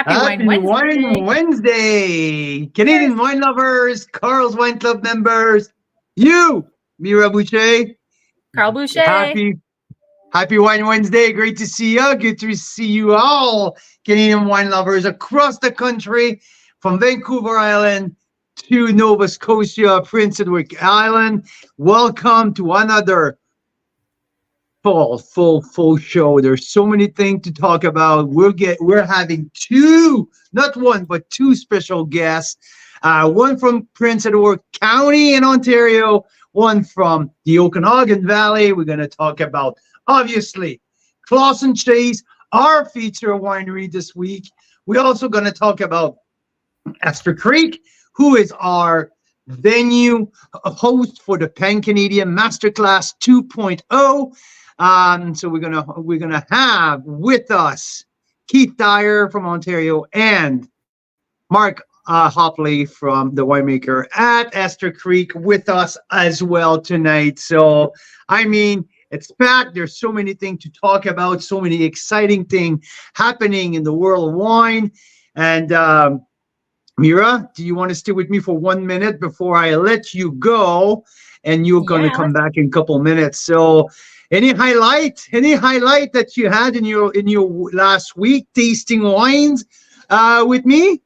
Happy Wine Wednesday. Canadian wine lovers, Carl's Wine Club members, you, Mira Boucher. Carl Boucher. Happy Wine Wednesday. Great to see you. Good to see you all, Canadian wine lovers across the country, from Vancouver Island to Nova Scotia, Prince Edward Island. Welcome to another full show. There's so many things to talk about. We're having not one, but two special guests. One from Prince Edward County in Ontario, one from the Okanagan Valley. We're going to talk about, obviously, Closson Chase, our feature winery this week. We're also going to talk about Hester Creek, who is our venue host for the Pan-Canadian Masterclass 2.0. So we're gonna have with us Keith Tyers from Ontario and Mark Hopley from the winemaker at Hester Creek with us as well tonight. So I mean, it's packed. There's so many things to talk about, so many exciting things happening in the world of wine. And Mira, do you want to stay with me for 1 minute before I let you go? And you're going to come back in a couple minutes. So any highlight that you had in your last week tasting wines with me?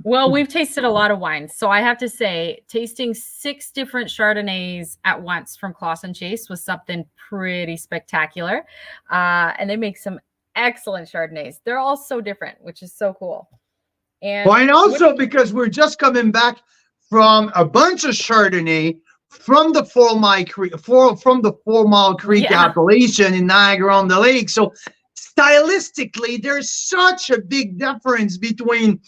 Well, we've tasted a lot of wines. So I have to say, tasting 6 different Chardonnays at once from Closson Chase was something pretty spectacular. And they make some excellent Chardonnays. They're all so different, which is so cool. And also because we're just coming back from a bunch of Chardonnay from the 4 Mile Creek appellation in Niagara-on-the-Lake. So stylistically, there's such a big difference between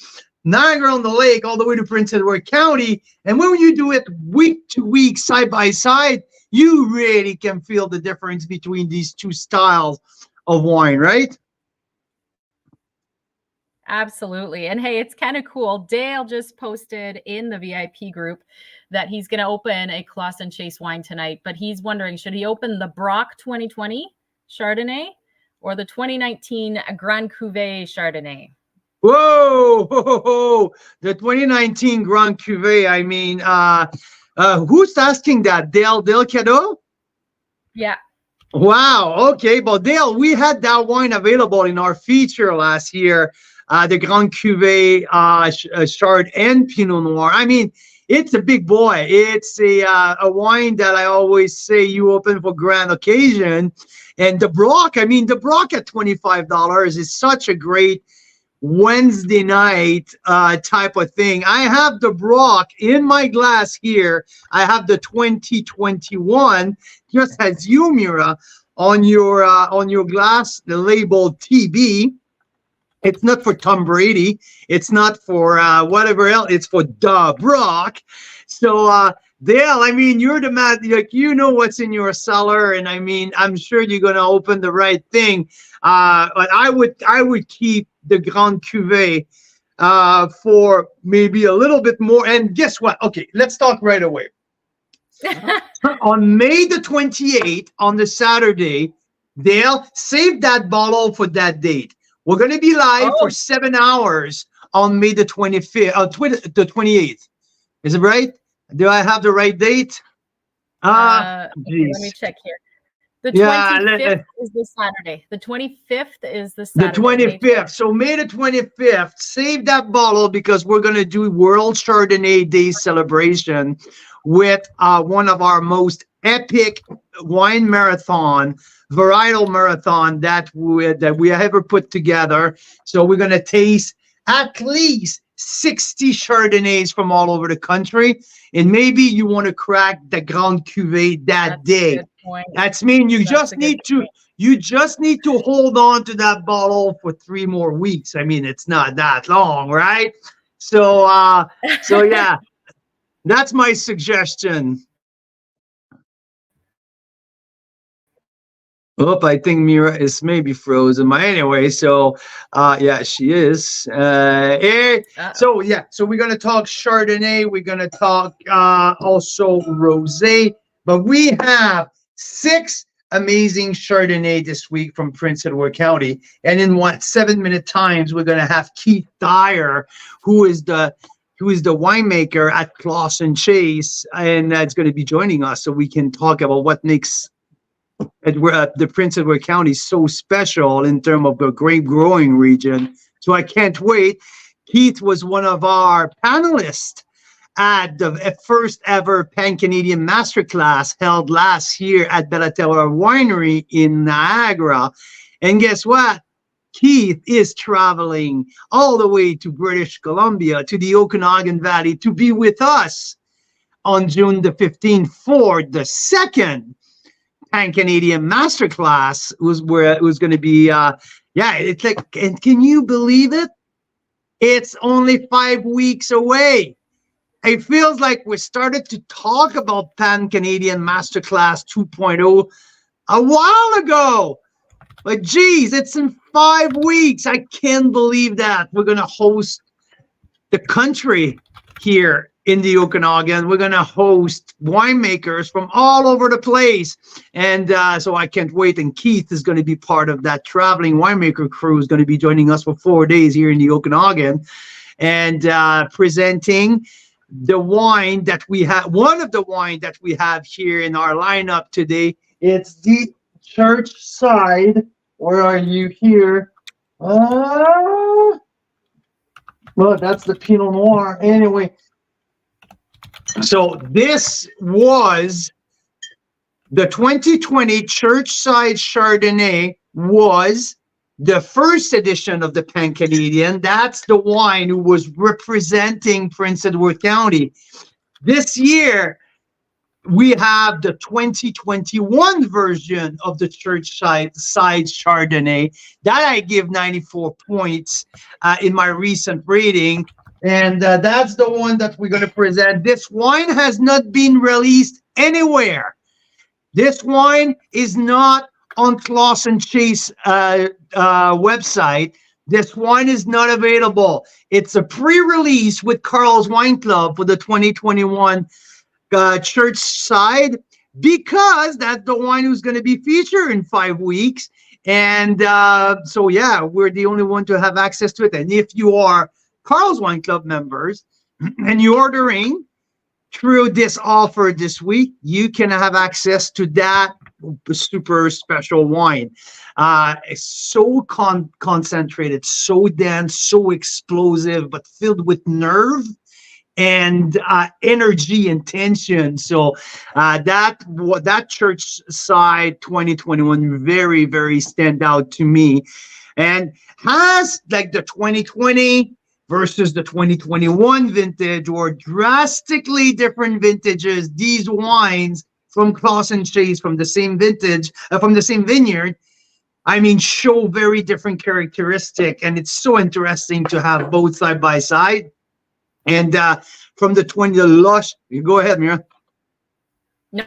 Niagara-on-the-Lake all the way to Prince Edward County. And when you do it week to week, side by side, you really can feel the difference between these two styles of wine, right? Absolutely. And hey, it's kind of cool. Dale just posted in the VIP group that he's going to open a Closson Chase wine tonight, but he's wondering, should he open the Brock 2020 Chardonnay or the 2019 Grand Cuvée Chardonnay? Whoa, the 2019 Grand Cuvée. I mean, who's asking that? Dale Cadeau? Yeah. Wow. Okay. But Dale, we had that wine available in our feature last year. The Grand Cuvée Chard and Pinot Noir. I mean, it's a big boy. It's a wine that I always say you open for grand occasion. And the Brock, at $25 is such a great Wednesday night type of thing. I have the Brock in my glass here. I have the 2021, just as you, Mira, on your glass, the label TB. It's not for Tom Brady. It's not for whatever else. It's for the Brock. So, Dale, I mean, you're the man. Like, you know what's in your cellar, and I mean, I'm sure you're gonna open the right thing. But I would keep the Grand Cuvée for maybe a little bit more. And guess what? Okay, let's talk right away. On May the 28th, on the Saturday, Dale, save that bottle for that date. We're going to be live for 7 hours on May the 25th, the 28th. Is it right? Do I have the right date? Let me check here. The 25th is the Saturday. The 25th is the Saturday. The 25th. So May the 25th, save that bottle because we're going to do World Chardonnay Day celebration with one of our most epic wine varietal marathon that we ever put together. So we're going to taste at least 60 Chardonnays from all over the country. And maybe you want to crack the Grand Cuvée that day. That's mean you just need to hold on to that bottle for 3 more weeks. I mean, it's not that long, right? So yeah, that's my suggestion. Oh, I think Mira is maybe frozen. Anyway, so yeah, she is. So we're gonna talk Chardonnay. We're gonna talk also rosé. But we have 6 amazing Chardonnay this week from Prince Edward County. And in 7-minute times, we're going to have Keith Tyers, who is the winemaker at Closson Chase, and it's going to be joining us so we can talk about what makes the Prince Edward County so special in terms of the grape growing region. So I can't wait. Keith was one of our panelists at the first ever Pan-Canadian Masterclass held last year at Bellateller Winery in Niagara. And guess what? Keith is traveling all the way to British Columbia, to the Okanagan Valley, to be with us on June the 15th for the second Pan-Canadian Masterclass. It was going to be, it's like, and can you believe it? It's only 5 weeks away. It feels like we started to talk about Pan-Canadian Masterclass 2.0 a while ago. But geez, it's in 5 weeks. I can't believe that. We're going to host the country here in the Okanagan. We're going to host winemakers from all over the place. And so I can't wait. And Keith is going to be part of that traveling winemaker crew, is going to be joining us for 4 days here in the Okanagan and presenting the wine that we have. One of the wine that we have here in our lineup today, it's the Church Side. Where are you here? Well, that's the Pinot Noir. Anyway, so this was the 2020 Church Side Chardonnay, was the first edition of the Pan-Canadian. That's the wine who was representing Prince Edward County. This year, we have the 2021 version of the Church Side Chardonnay that I give 94 points in my recent rating. And that's the one that we're going to present. This wine has not been released anywhere. This wine is not on Closson Chase website. This wine is not available. It's a pre-release with Carl's Wine Club for the 2021 Church Side, because that's the wine who's going to be featured in 5 weeks. And so, yeah, we're the only one to have access to it. And if you are Carl's Wine Club members and you're ordering through this offer this week, you can have access to that super special wine. It's so concentrated, so dense, so explosive, but filled with nerve and energy and tension. So that Church Side 2021 very, very stand out to me, and has like the 2020 versus the 2021 vintage, or drastically different vintages. These wines from Closson Chase, from the same vintage, from the same vineyard, I mean, show very different characteristic, and it's so interesting to have both side by side. And from the 20, the lush, you go ahead, Mira. No,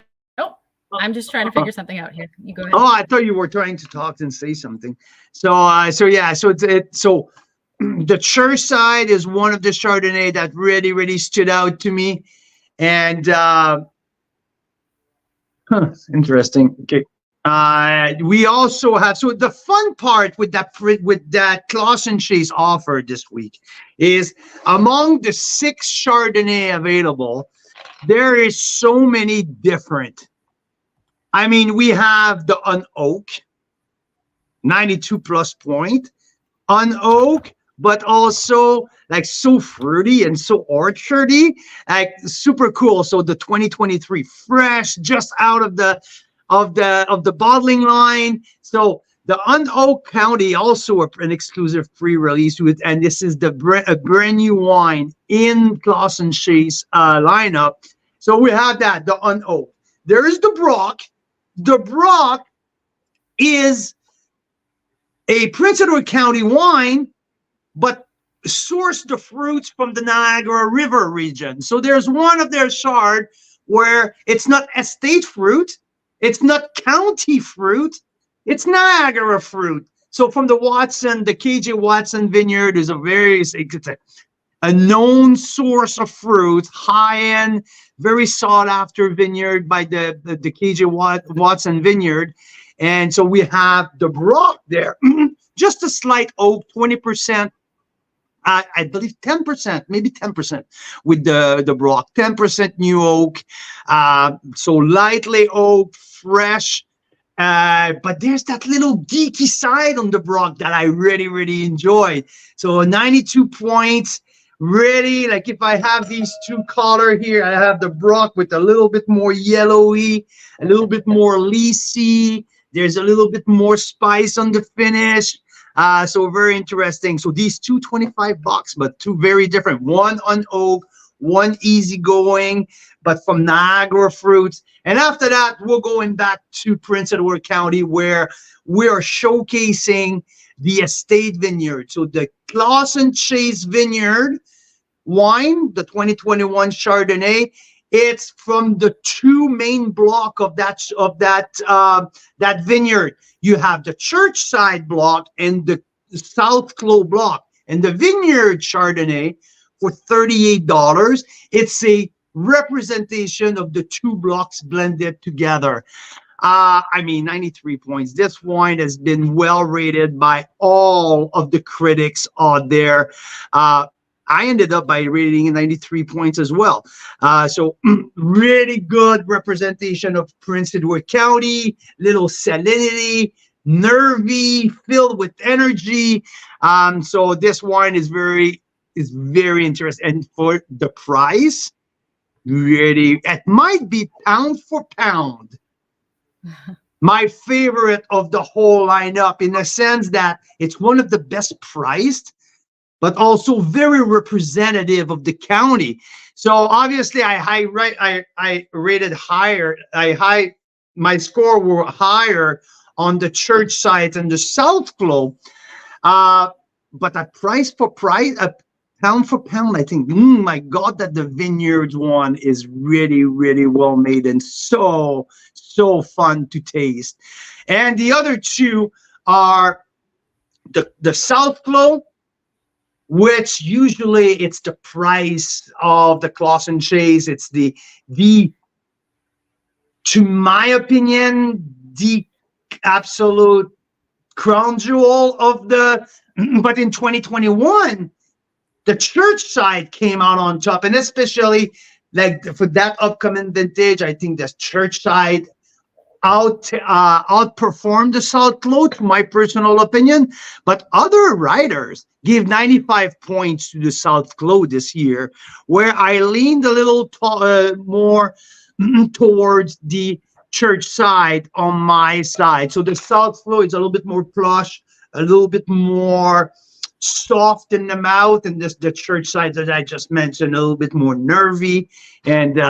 I'm just trying to figure something out here. You go ahead. Oh, I thought you were trying to talk and say something. So the Church Side is one of the Chardonnay that really, really stood out to me. And interesting. Okay. We also have, so the fun part with that Closson Chase offer this week is, among the 6 Chardonnay available, there is so many different. I mean, we have the Unoak, 92 plus point, Unoak, but also like so fruity and so orchardy, like super cool. So the 2023 fresh, just out of the bottling line. So the Unoak County also an exclusive pre-release with, and this is a brand new wine in Closson Chase lineup. So we have that, the Unoak. There is the Brock. The Brock is a Prince Edward County wine, but source the fruits from the Niagara River region. So there's one of their chard where it's not estate fruit, it's not county fruit, it's Niagara fruit. So from the KJ Watson vineyard is a known source of fruit, high-end, very sought-after vineyard by the KJ Watson Vineyard. And so we have the Brock there, just a slight oak, 20%. I believe 10%, maybe 10% with the Brock, 10% new oak. So lightly oak, fresh. But there's that little geeky side on the Brock that I really, really enjoyed. So 92 points. Really, like if I have these two color here, I have the Brock with a little bit more yellowy, a little bit more leafy. There's a little bit more spice on the finish. So very interesting. So these two $25, but two very different. One on oak, one easygoing, but from Niagara fruits. And after that, we're going back to Prince Edward County, where we are showcasing the estate vineyard. So the Closson Chase Vineyard wine, the 2021 Chardonnay, it's from the two main block of that vineyard. You have the church side block and the South Clos block. And the vineyard Chardonnay for $38. It's a representation of the two blocks blended together. I mean, 93 points. This wine has been well rated by all of the critics out there. I ended up by rating 93 points as well. So really good representation of Prince Edward County, little salinity, nervy, filled with energy. So this wine is very interesting. And for the price, really, it might be pound for pound my favorite of the whole lineup, in the sense that it's one of the best priced, but also very representative of the county. So obviously I rated higher. My score were higher on the church side and the South Clos. But a pound for pound, I think, my God, that the Vineyards one is really, really well made and so fun to taste. And the other two are the South Clos, which usually it's the price of the Closson Chase. It's the, to my opinion, the absolute crown jewel of the, but in 2021, the church side came out on top, and especially like for that upcoming vintage, I think the church side outperformed the South Clos, to my personal opinion. But other writers gave 95 points to the South Clos this year, where I leaned a little more towards the church side on my side. So the South Clos is a little bit more plush, a little bit more soft in the mouth, and the church side that I just mentioned, a little bit more nervy. And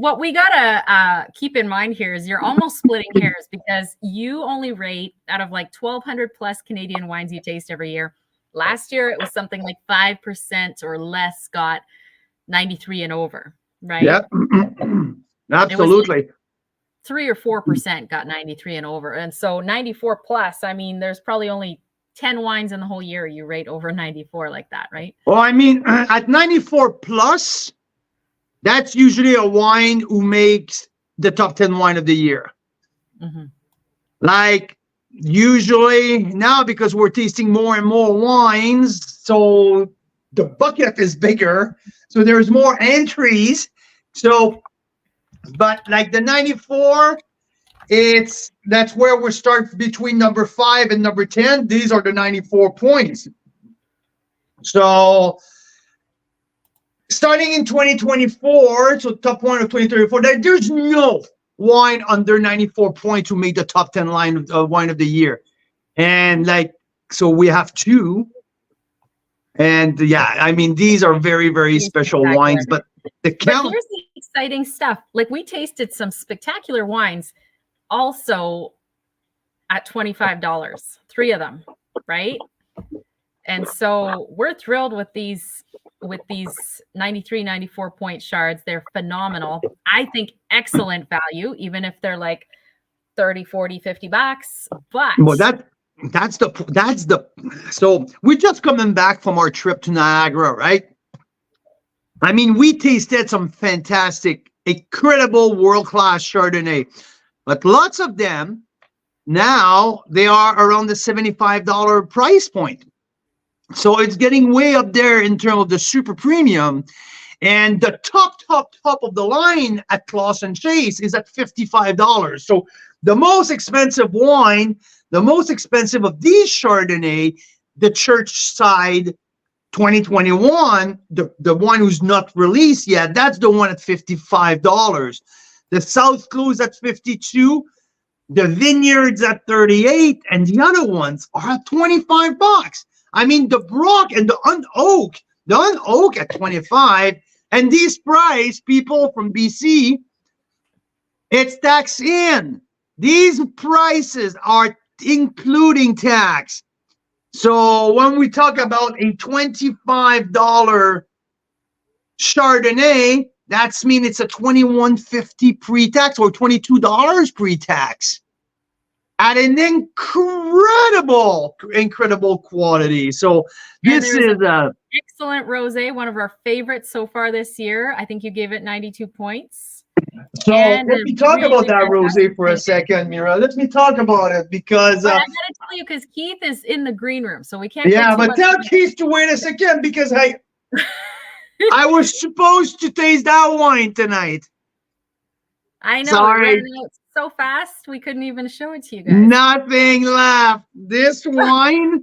what we gotta keep in mind here is you're almost splitting hairs, because you only rate, out of like 1,200 plus Canadian wines you taste every year. Last year it was something like 5% or less got 93 and over, right? Yeah, absolutely. 3 or 4% got 93 and over, and so 94 plus. I mean, there's probably only 10 wines in the whole year you rate over 94 like that, right? Well, I mean, at 94 plus, that's usually a wine who makes the top 10 wine of the year. Mm-hmm. Like usually now, because we're tasting more and more wines, so the bucket is bigger, so there's more entries. So, but like the 94, that's where we start between number 5 and number 10. These are the 94 points. So starting in 2024, so top wine of 2024, there's no wine under 94 points who made the top 10 wine of the year. And like, so we have 2. And yeah, I mean, these are very, very special wines, but here's the exciting stuff. Like, we tasted some spectacular wines also at $25, 3 of them, right? And so we're thrilled with these 93, 94 point shards. They're phenomenal. I think excellent value, even if they're like 30, 40, $50. But well, so we're just coming back from our trip to Niagara, right? I mean, we tasted some fantastic, incredible world-class Chardonnay, but lots of them now they are around the $75 price point. So it's getting way up there in terms of the super premium. And the top of the line at Closson Chase is at $55. So the most expensive wine, the most expensive of these Chardonnay, the Church Side 2021, the one who's not released yet, that's the one at $55. The South Close at $52, the Vineyards at $38, and the other ones are at $25. I mean, the Brock and the Unoak at $25, and these price, people from BC, it's tax in. These prices are including tax. So when we talk about a $25 Chardonnay, that's mean it's a $21.50 pre-tax or $22 pre-tax at an incredible quality. So this is a excellent rosé, one of our favorites so far this year. I think you gave it 92 points. So let me talk about that rosé for a second, Mira. Let me talk about it because I gotta tell you, because Keith is in the green room, so we can't. Yeah, but tell Keith to wait a second because I was supposed to taste that wine tonight. I know. Sorry. So fast we couldn't even show it to you guys. Nothing left. This wine,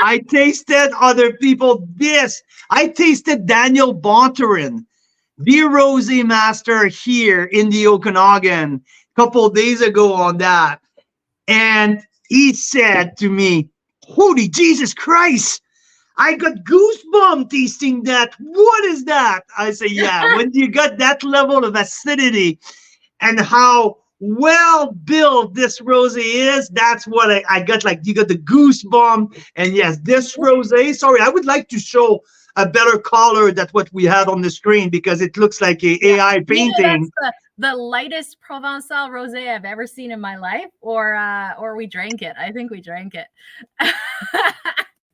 I tasted other people. I tasted Daniel Bonterin, the rosé master here in the Okanagan, a couple of days ago on that. And he said to me, holy Jesus Christ, I got goosebumps tasting that. What is that? I say, yeah, when you got that level of acidity and how well built this rosé is, that's what I got. Like, you got the goosebump. And yes, this rosé, sorry, I would like to show a better color than what we had on the screen because it looks like a AI painting. That's the lightest Provençal rosé I've ever seen in my life, or we drank it. I think we drank it.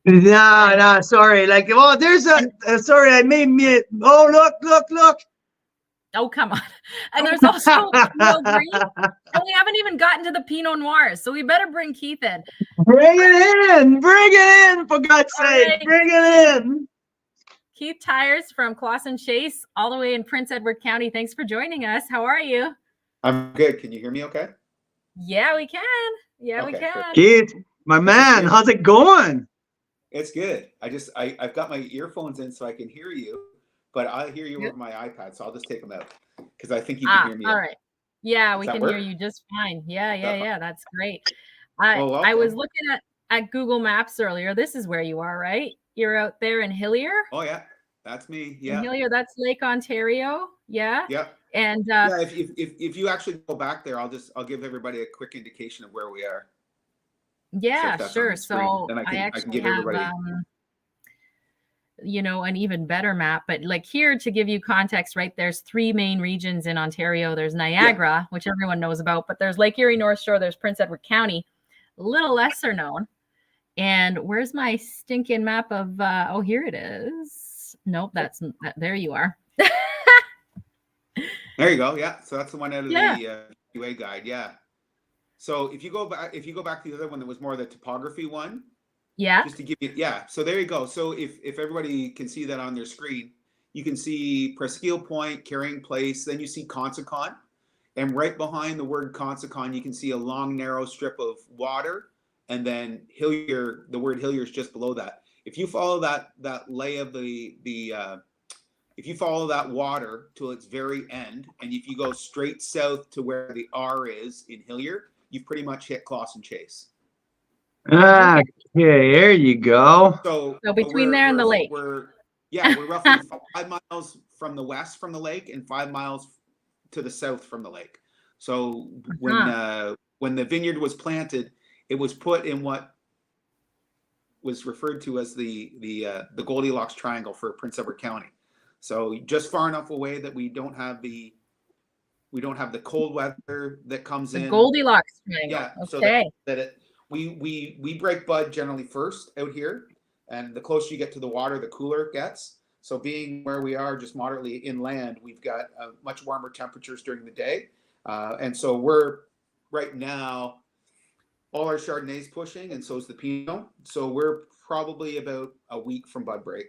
No, sorry. Like, oh, there's sorry, I made me. Oh, look. Oh, come on. And there's also Pinot Gris. And we haven't even gotten to the Pinot Noirs, so we better bring Keith in. Bring it in, for God's sake. Right. Bring it in. Keith Tyers from Closson Chase, all the way in Prince Edward County. Thanks for joining us. How are you? I'm good. Can you hear me okay? Yeah, we can. Yeah, okay, we can. Keith, my man, how's it going? It's good. I've got my earphones in so I can hear you, but I hear you with my iPad, so I'll just take them out because I think you can hear me. All right. Yeah, we can hear you just fine. Yeah. That's great. I was looking at Google Maps earlier. This is where you are, right? You're out there in Hillier. Oh yeah, that's me. Yeah, in Hillier, that's Lake Ontario. Yeah. Yeah. And yeah, if you actually go back there, I'll give everybody a quick indication of where we are. Yeah, sure. So I can give everybody an even better map. But like here, to give you context, right, there's 3 main regions in Ontario. There's Niagara, which everyone knows about, but there's Lake Erie North Shore, there's Prince Edward County, a little lesser known. And where's my stinking map of oh, here it is. Nope, there you are. There you go. Yeah. So that's the one out of the UA guide. Yeah. So if you go back to the other one that was more the topography one. Yeah. Just to give you, so there you go. So if everybody can see that on their screen, you can see Presqu'île Point, Carrying Place, then you see Consacon. And right behind the word Consacon, you can see a long, narrow strip of water. And then Hillier, the word Hillier is just below that. If you follow that lay of if you follow that water till its very end, and if you go straight south to where the R is in Hillier, you've pretty much hit Closson Chase. Okay, there you go. So between there and the lake. We're roughly 5 miles from the west from the lake and 5 miles to the south from the lake. So when the vineyard was planted, it was put in what was referred to as the Goldilocks Triangle for Prince Edward County. So just far enough away that we don't have the cold weather that comes in. Goldilocks Triangle. Yeah. Okay. So that we break bud generally first out here, and the closer you get to the water, the cooler it gets. So being where we are, just moderately inland, we've got much warmer temperatures during the day, and so we're right now. All our Chardonnay's pushing, and so is the Pinot. So we're probably about a week from bud break,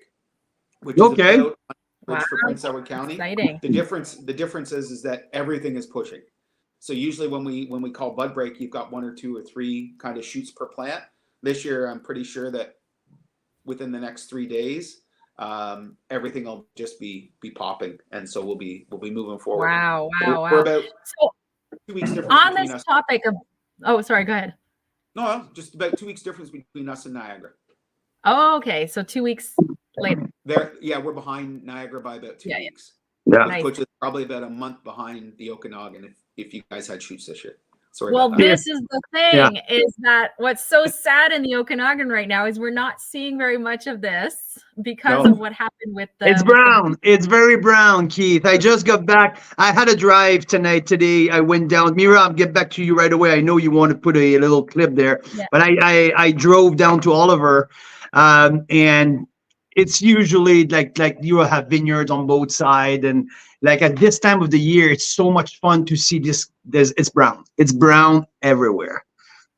which is about average for Prince Edward County. Exciting. The difference is that everything is pushing. So usually when we call bud break, you've got 1 or 2 or 3 kind of shoots per plant. This year, I'm pretty sure that within the next 3 days, everything will just be popping, and so we'll be moving forward. Wow. We're about so 2 weeks difference on between this us. topic of. Oh, sorry. Go ahead. No, just about 2 weeks difference between us and Niagara. Oh, okay. So 2 weeks later. We're behind Niagara by about 2 weeks. Yeah. Nice. Which is probably about a month behind the Okanagan if you guys had shoots this year. Sorry Well, about that. this is the thing, is that what's so sad in the Okanagan right now is we're not seeing very much of this because of what happened with the. It's brown. It's very brown, Keith. I just got back. I had a drive today. I went down. Mira, I'll get back to you right away. I know you want to put a little clip there, but I drove down to Oliver, and it's usually like you will have vineyards on both sides, and like at this time of the year, it's so much fun to see this. It's brown. It's brown everywhere.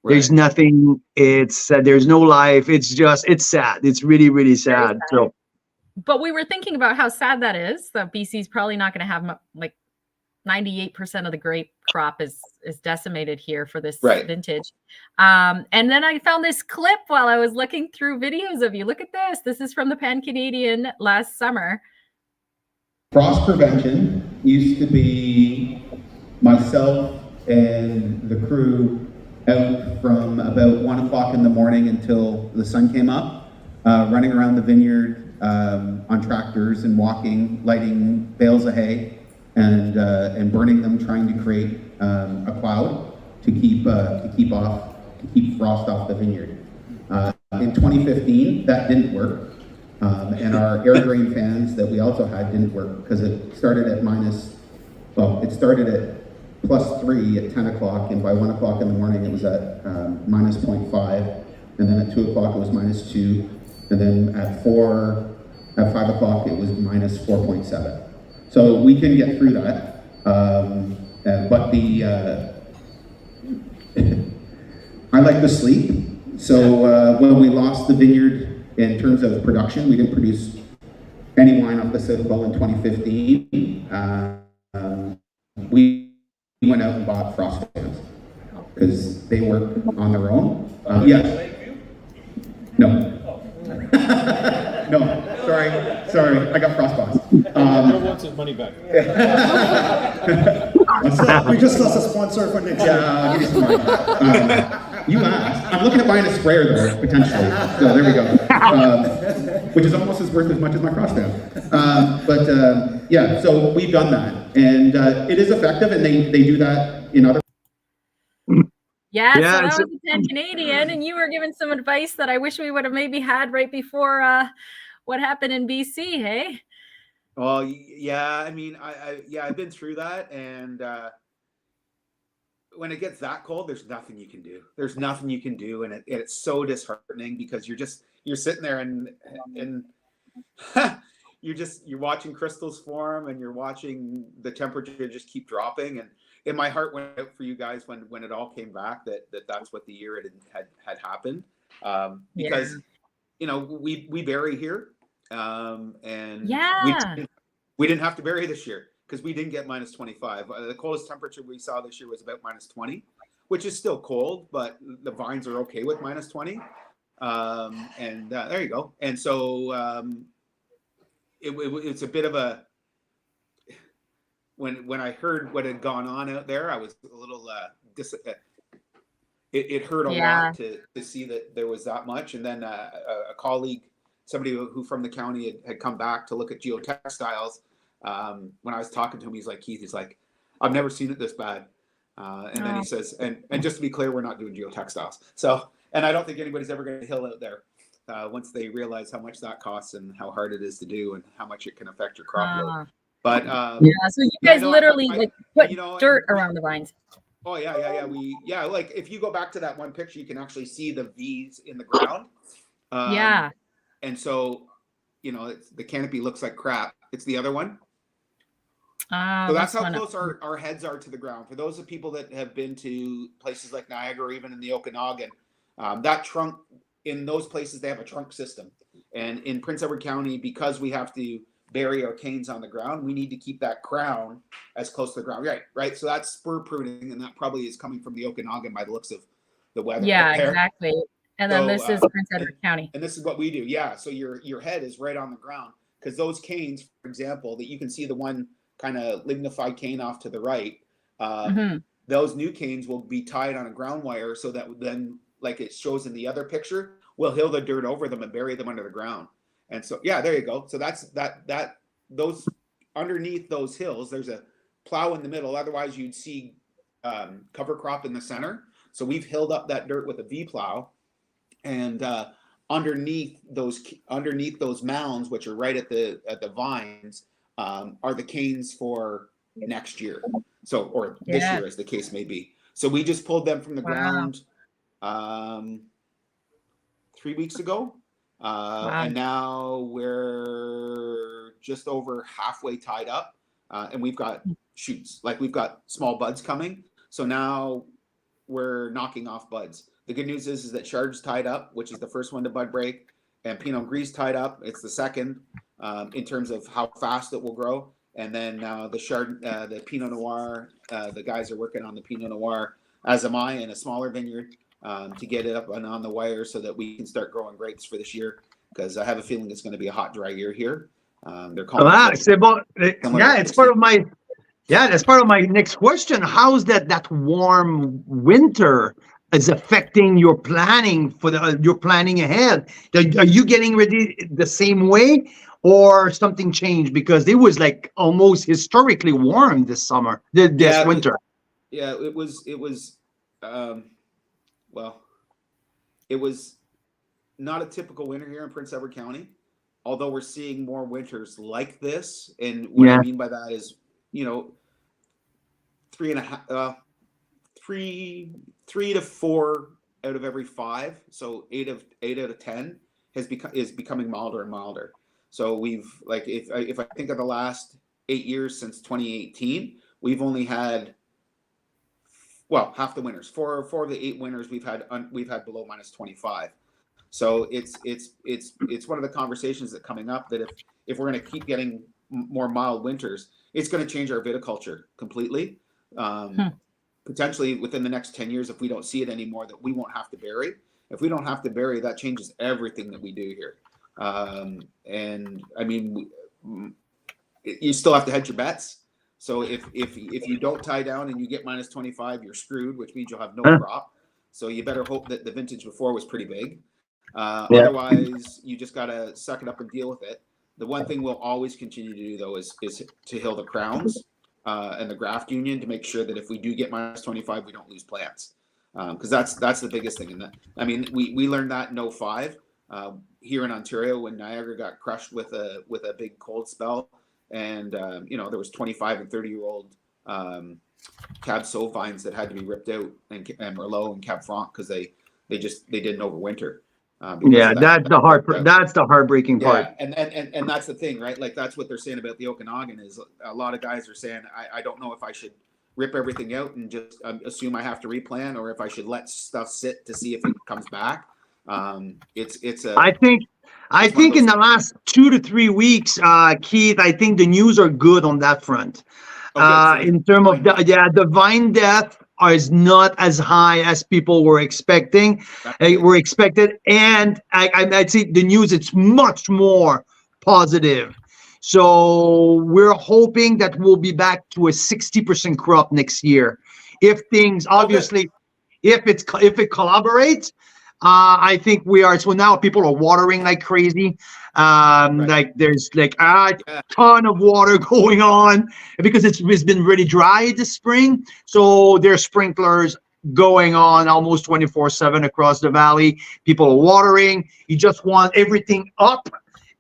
Right. There's nothing. It's there's no life. It's sad. It's really, really sad. So, but we were thinking about how sad that is. That BC's probably not going to have like 98% of the grape crop is decimated here for this vintage. And then I found this clip while I was looking through videos of you. Look at this. This is from the Pan-Canadian last summer. Frost prevention used to be myself and the crew out from about 1 o'clock in the morning until the sun came up, running around the vineyard on tractors and walking, lighting bales of hay and burning them, trying to create a cloud to keep frost off the vineyard. In 2015, that didn't work. And our air drain fans that we also had didn't work because it started at +3 at 10 o'clock, and by 1 o'clock in the morning it was at -0.5, and then at 2 o'clock it was -2, and then at 5 o'clock it was -4.7. So we can get through that, but I like to sleep. So when we lost the vineyard in terms of production, we didn't produce any wine off the Citadel in 2015. We went out and bought frost fans because they work on their own. No. No, sorry, I got frostbox. Bill wants his money back. We just lost a sponsor for next year. Yeah, I'll give you some money. You asked. I'm looking at buying a sprayer though, potentially. So there we go. Which is almost worth as much as my frost fan. So we've done that, and it is effective, and they do that in other. Yeah, so that was the Pan-Canadian, and you were giving some advice that I wish we would have maybe had right before what happened in BC, hey? Well, yeah, I mean, I've been through that, and when it gets that cold, there's nothing you can do. There's nothing you can do, and it's so disheartening because you're sitting there and you're watching crystals form, and you're watching the temperature just keep dropping, and my heart went out for you guys when it all came back that's what the year it had happened, because we bury here, and we didn't have to bury this year because we didn't get -25. The coldest temperature we saw this year was about -20, which is still cold, but the vines are okay with -20. There you go. And so it's a bit of a. When I heard what had gone on out there, I was a little it hurt a lot to see that there was that much. And then a colleague, somebody who from the county had come back to look at geotextiles. When I was talking to him, he's like, Keith, I've never seen it this bad. Then he says, and just to be clear, we're not doing geotextiles. So, and I don't think anybody's ever going to hill out there once they realize how much that costs and how hard it is to do and how much it can affect your crop load. But so you guys literally put dirt around the vines. Oh yeah. Like if you go back to that one picture, you can actually see the V's in the ground. Yeah. And so, the canopy looks like crap. It's the other one. So that's how close our heads are to the ground. For those of people that have been to places like Niagara or even in the Okanagan, that trunk, in those places, they have a trunk system. And in Prince Edward County, because we have to bury our canes on the ground, we need to keep that crown as close to the ground. Right. So that's spur pruning, and that probably is coming from the Okanagan by the looks of the weather. Yeah, exactly. And then this is Prince Edward County. And this is what we do. Yeah. So your head is right on the ground, because those canes, for example, that you can see the one kind of lignified cane off to the right, those new canes will be tied on a ground wire so that then, like it shows in the other picture, we'll hill the dirt over them and bury them under the ground. And so, yeah, there you go. So that's those underneath those hills, there's a plow in the middle. Otherwise you'd see cover crop in the center. So we've hilled up that dirt with a V plow, and underneath those mounds, which are right at the vines, are the canes for next year. So, or this year, as the case may be. So we just pulled them from the ground 3 weeks ago. And now we're just over halfway tied up. And we've got shoots, like we've got small buds coming. So now we're knocking off buds. The good news is that Chard's tied up, which is the first one to bud break, and Pinot Gris tied up. It's the second in terms of how fast it will grow. And then the Pinot Noir, the guys are working on the Pinot Noir, as am I, in a smaller vineyard to get it up and on the wire so that we can start growing grapes for this year, because I have a feeling it's going to be a hot, dry year here. They're calling that's part of my next question. How's that warm winter is affecting your planning your planning ahead? Are you getting ready the same way, or something changed? Because it was like almost historically warm this winter. It was not a typical winter here in Prince Edward County, although we're seeing more winters like this. And what I mean by that is, 3 to 4 out of every 5, so 8 out of 10 is becoming milder and milder. So we've, like, if I think of the last 8 years since 2018, we've only had, half the winters. 4 of the 8 winters we've had below -25. So it's one of the conversations that coming up, that if we're going to keep getting more mild winters, it's going to change our viticulture completely. Potentially within the next 10 years, if we don't see it anymore, that we won't have to bury. If we don't have to bury, that changes everything that we do here. And I mean, you still have to hedge your bets. So if you don't tie down and you get -25, you're screwed, which means you'll have no crop. So you better hope that the vintage before was pretty big. Otherwise, you just got to suck it up and deal with it. The one thing we'll always continue to do, though, is to hill the crowns and the graft union, to make sure that if we do get -25, we don't lose plants. Because that's the biggest thing. And I mean, we learned that in 05 here in Ontario, when Niagara got crushed with a big cold spell, and there was 25 and 30-year-old Cab Sauv vines that had to be ripped out, and Merlot and Cab Franc, because they didn't overwinter. That's the heartbreaking part. And that's the thing, right? Like, that's what they're saying about the Okanagan, is a lot of guys are saying, I don't know if I should rip everything out and just assume I have to replant, or if I should let stuff sit to see if it comes back. I think in the last 2 to 3 weeks, Keith, I think the news are good on that front. In terms of the vine death is not as high as people were expected, and I'd say the news, it's much more positive. So we're hoping that we'll be back to a 60% crop next year, if things obviously, if it collaborates. I think we are. So now people are watering like crazy. Like there's like a ton of water going on because it's been really dry this spring. So there's sprinklers going on almost 24/7 across the valley. People are watering. You just want everything up,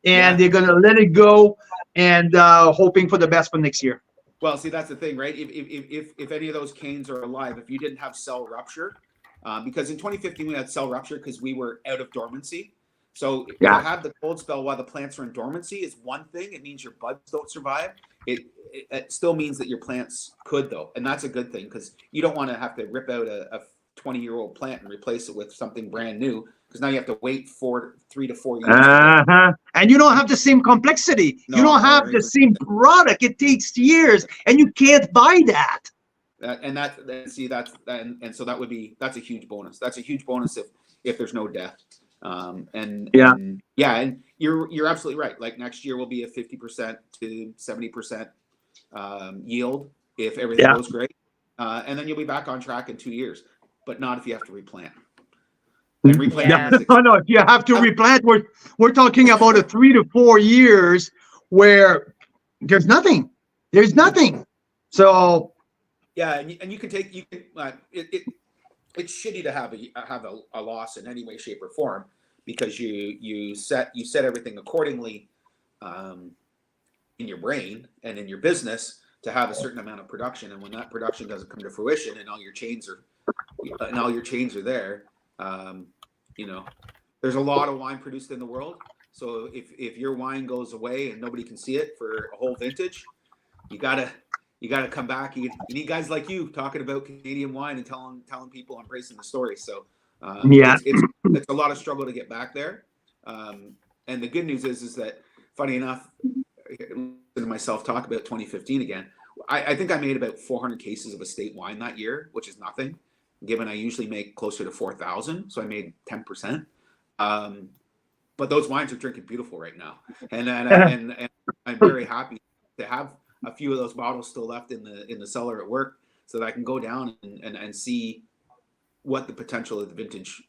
and they're gonna let it go, and hoping for the best for next year. Well, see, that's the thing, right? If any of those canes are alive, if you didn't have cell rupture, because in 2015 we had cell rupture because we were out of dormancy. So Yeah. to have the cold spell while the plants are in dormancy is one thing. It means your buds don't survive. It still means that your plants could, though, and that's a good thing because you don't want to have to rip out a 20-year-old plant and replace it with something brand new, because now you have to wait 3 to 4 years. And you don't have the same complexity. No, you don't have the same product. It takes years, and you can't buy that. So that's a huge bonus. That's a huge bonus if there's no death. And you're absolutely right. Like next year will be a 50% to 70% yield if everything goes great, and then you'll be back on track in 2 years. But not if you have to replant. And replant. No, if you have to replant, we're talking about a 3 to 4 years where there's nothing. There's nothing. So yeah, and you can take it's shitty to have a loss in any way, shape, or form, because you set everything accordingly in your brain and in your business to have a certain amount of production, and when that production doesn't come to fruition and all your chains are there, there's a lot of wine produced in the world. So if your wine goes away and nobody can see it for a whole vintage, you gotta come back. You need guys like you talking about Canadian wine and telling people, embracing the story. So it's a lot of struggle to get back there. And the good news is that, funny enough, listen to myself talk about 2015 again. I think I made about 400 cases of estate wine that year, which is nothing, given I usually make closer to 4,000. So I made 10%. But those wines are drinking beautiful right now, and I'm very happy to have a few of those bottles still left in the cellar at work, so that I can go down and see what the potential of the vintage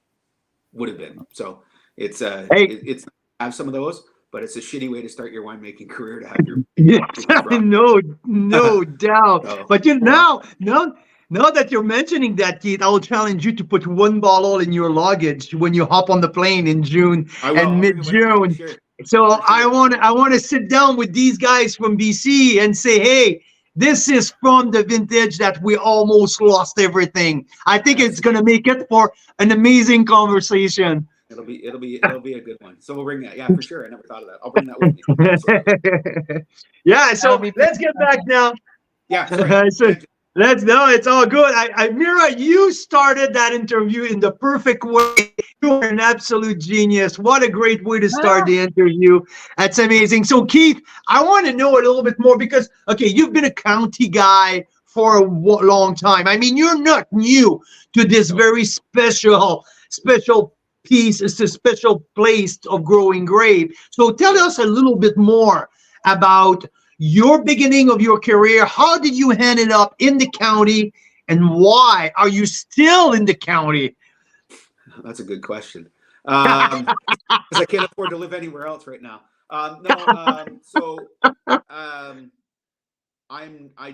would have been. So it's have some of those, but it's a shitty way to start your winemaking career to have your no doubt. So, but now that you're mentioning that, Keith, I will challenge you to put one bottle in your luggage when you hop on the plane in June and mid-June. Sure. So I want to sit down with these guys from BC and say, hey, this is from the vintage that we almost lost everything. I think it's going to make it for an amazing conversation. It'll be a good one. So we'll bring that. Yeah, for sure. I never thought of that. I'll bring that with me. Yeah. So let's get back now. Yeah. Sorry. No, it's all good. Mira, you started that interview in the perfect way. You're an absolute genius. What a great way to start the interview. That's amazing. So, Keith, I want to know a little bit more because, okay, you've been a county guy for a long time. I mean, you're not new to this very special piece. It's a special place of growing grape. So tell us a little bit more about your beginning of your career. How did you end it up in the county, and why are you still in the county? That's a good question. Because I can't afford to live anywhere else right now. I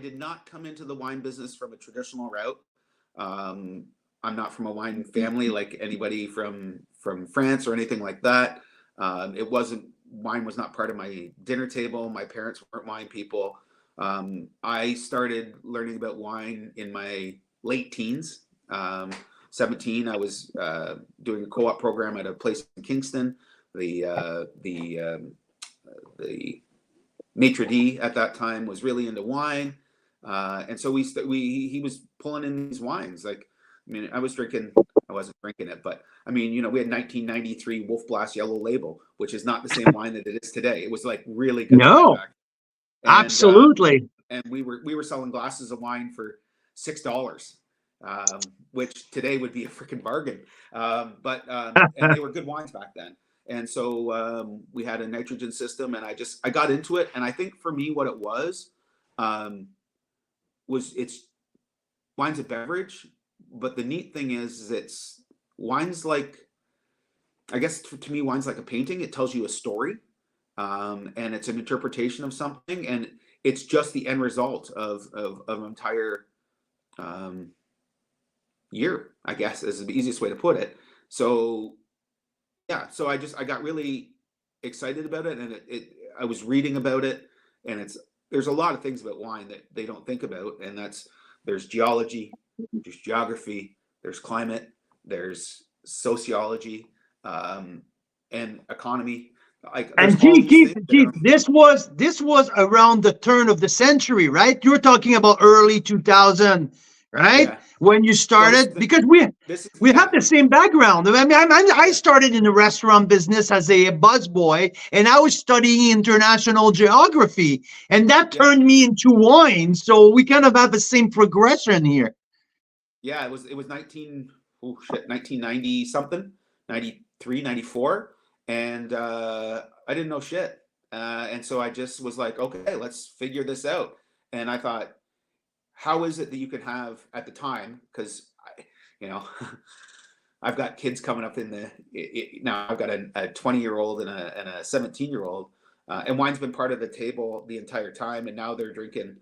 did not come into the wine business from a traditional route. I'm not from a wine family like anybody from France or anything like that. Wine was not part of my dinner table. My parents weren't wine people. I started learning about wine in my late teens. 17, I was doing a co-op program at a place in Kingston. The maitre d' at that time was really into wine, and so he was pulling in these wines. Like, I mean, I wasn't drinking it, but I mean, we had 1993 Wolf Blast Yellow Label, which is not the same wine that it is today. It was like really good. No, absolutely. And we were selling glasses of wine for $6, which today would be a freaking bargain. And they were good wines back then. And so we had a nitrogen system, and I got into it. And I think for me, what it was it's wine's a beverage. But the neat thing is it's wine's like, I guess to me, wine's like a painting. It tells you a story, and it's an interpretation of something, and it's just the end result of an entire year, I guess, is the easiest way to put it. So yeah, so I got really excited about it, and I was reading about it, and there's a lot of things about wine that they don't think about, and there's geology, there's geography, there's climate, there's sociology, and economy. Like, there's And all these Keith, things Keith, this was around the turn of the century, right? You're talking about early 2000, right? Yeah. When you started, because we have the same background. I mean, I started in the restaurant business as a busboy, and I was studying international geography, and that turned me into wine. So we kind of have the same progression here. Yeah, it was 1990 something, 93, 94. And I didn't know shit. And so I just was like, okay, let's figure this out. And I thought, how is it that you can have at the time? Because, I've got kids coming up now I've got a 20-year-old and a 17-year-old. And wine's been part of the table the entire time. And now they're drinking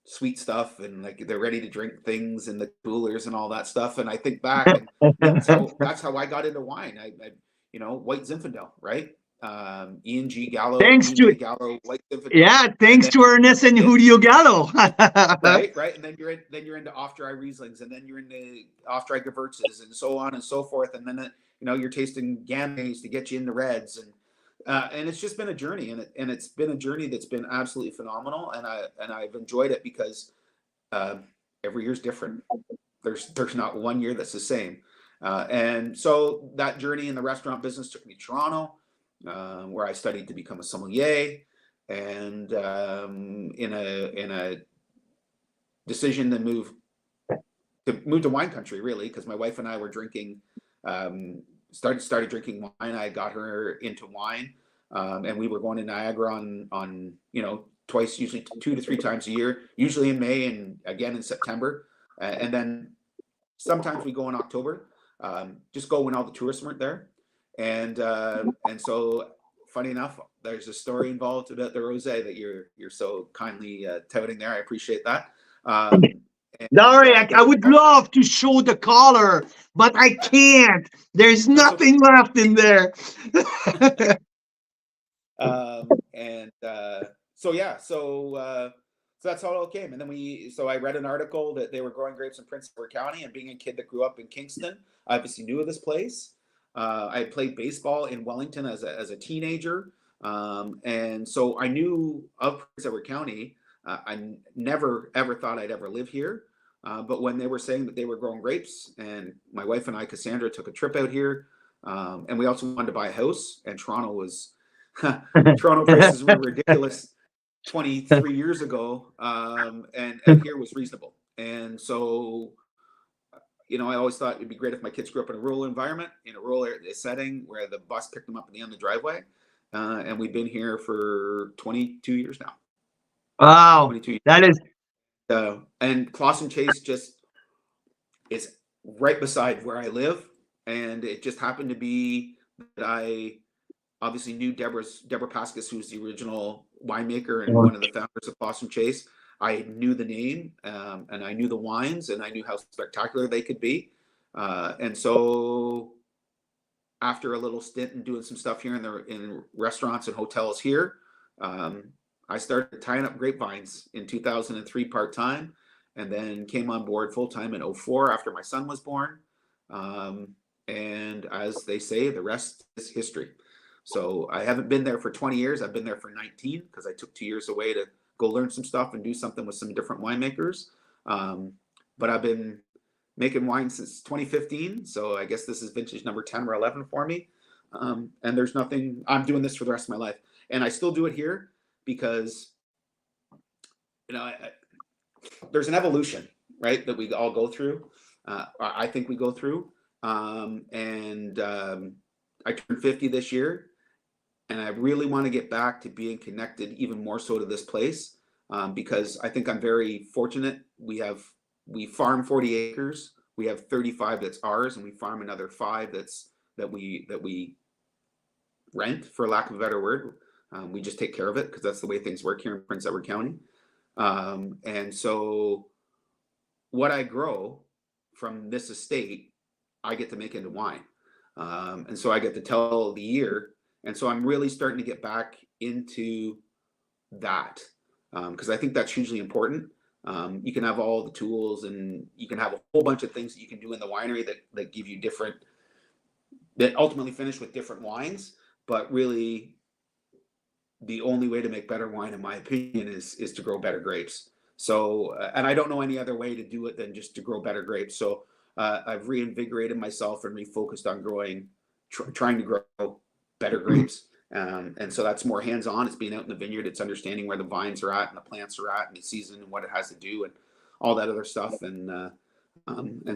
sweet stuff, and like they're ready to drink things in the coolers and all that stuff. And I think back, and that's how I got into wine. I White Zinfandel, right? Ian G. Gallo, White Zinfandel. Yeah, thanks to Ernest and Julio Gallo. right. And then you're into off-dry Rieslings, and then you're into off-dry Gewürzes, and so on and so forth. And then you're tasting Gamay to get you into reds, and it's just been a journey, and it's been a journey that's been absolutely phenomenal, and I've enjoyed it because every year's different. There's not one year that's the same. And so that journey in the restaurant business took me to Toronto, where I studied to become a sommelier, and in a decision to move to wine country, really, because my wife and I were drinking, started drinking wine. I got her into wine, and we were going to Niagara on twice, usually 2 to 3 times a year, usually in May and again in September, and then sometimes we go in October. Just go when all the tourists weren't there. And so funny enough, there's a story involved about the rosé that you're so kindly touting there. I appreciate that. Sorry, I would love to show the color, but I can't. There's nothing left in there. So that's how it all came. And then so I read an article that they were growing grapes in Prince Edward County, and being a kid that grew up in Kingston, I obviously knew of this place. I had played baseball in Wellington as a teenager. And so I knew of Prince Edward County. I never, ever thought I'd ever live here. But when they were saying that they were growing grapes, and my wife and I, Cassandra, took a trip out here, and we also wanted to buy a house, and Toronto prices were ridiculous 23 years ago, and here was reasonable. And so, I always thought it'd be great if my kids grew up in a rural environment, in a rural setting where the bus picked them up at the end of the driveway. And we've been here for 22 years now. Wow, 22 years. that is. And Closson Chase just is right beside where I live, and it just happened to be that I obviously knew Deborah Pascas, who's the original winemaker and one of the founders of Closson Chase. I knew the name, and I knew the wines, and I knew how spectacular they could be. And so after a little stint and doing some stuff here in restaurants and hotels here, I started tying up grapevines in 2003 part-time, and then came on board full-time in 2004 after my son was born. And as they say, the rest is history. So I haven't been there for 20 years. I've been there for 19 because I took 2 years away to go learn some stuff and do something with some different winemakers. But I've been making wine since 2015. So I guess this is vintage number 10 or 11 for me. And there's nothing, I'm doing this for the rest of my life. And I still do it here because, there's an evolution, right, that we all go through. I think we go through. I turned 50 this year, and I really want to get back to being connected even more so to this place, because I think I'm very fortunate. We farm 40 acres. We have 35 that's ours, and we farm another 5 that we rent, for lack of a better word. We just take care of it because that's the way things work here in Prince Edward County. And so what I grow from this estate, I get to make into wine. And so I get to tell the year. And so I'm really starting to get back into that. because I think that's hugely important. You can have all the tools and you can have a whole bunch of things that you can do in the winery that give you different, that ultimately finish with different wines, but really the only way to make better wine, in my opinion, is to grow better grapes. So, and I don't know any other way to do it than just to grow better grapes. So I've reinvigorated myself and refocused on trying to grow better grapes. And so that's more hands-on. It's being out in the vineyard. It's understanding where the vines are at and the plants are at and the season and what it has to do and all that other stuff. And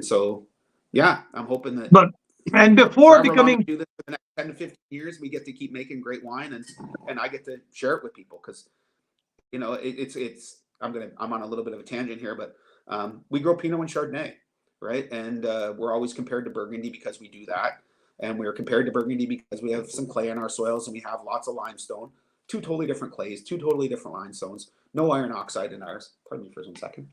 so, yeah, I'm hoping that. And before becoming, do this for the next 10 to 15 years, we get to keep making great wine, and I get to share it with people, because I'm on a little bit of a tangent here, but we grow Pinot and Chardonnay, right? And we're always compared to Burgundy because we do that, and we're compared to Burgundy because we have some clay in our soils and we have lots of limestone. Two totally different clays, two totally different limestones. No iron oxide in ours. Pardon me for 1 second.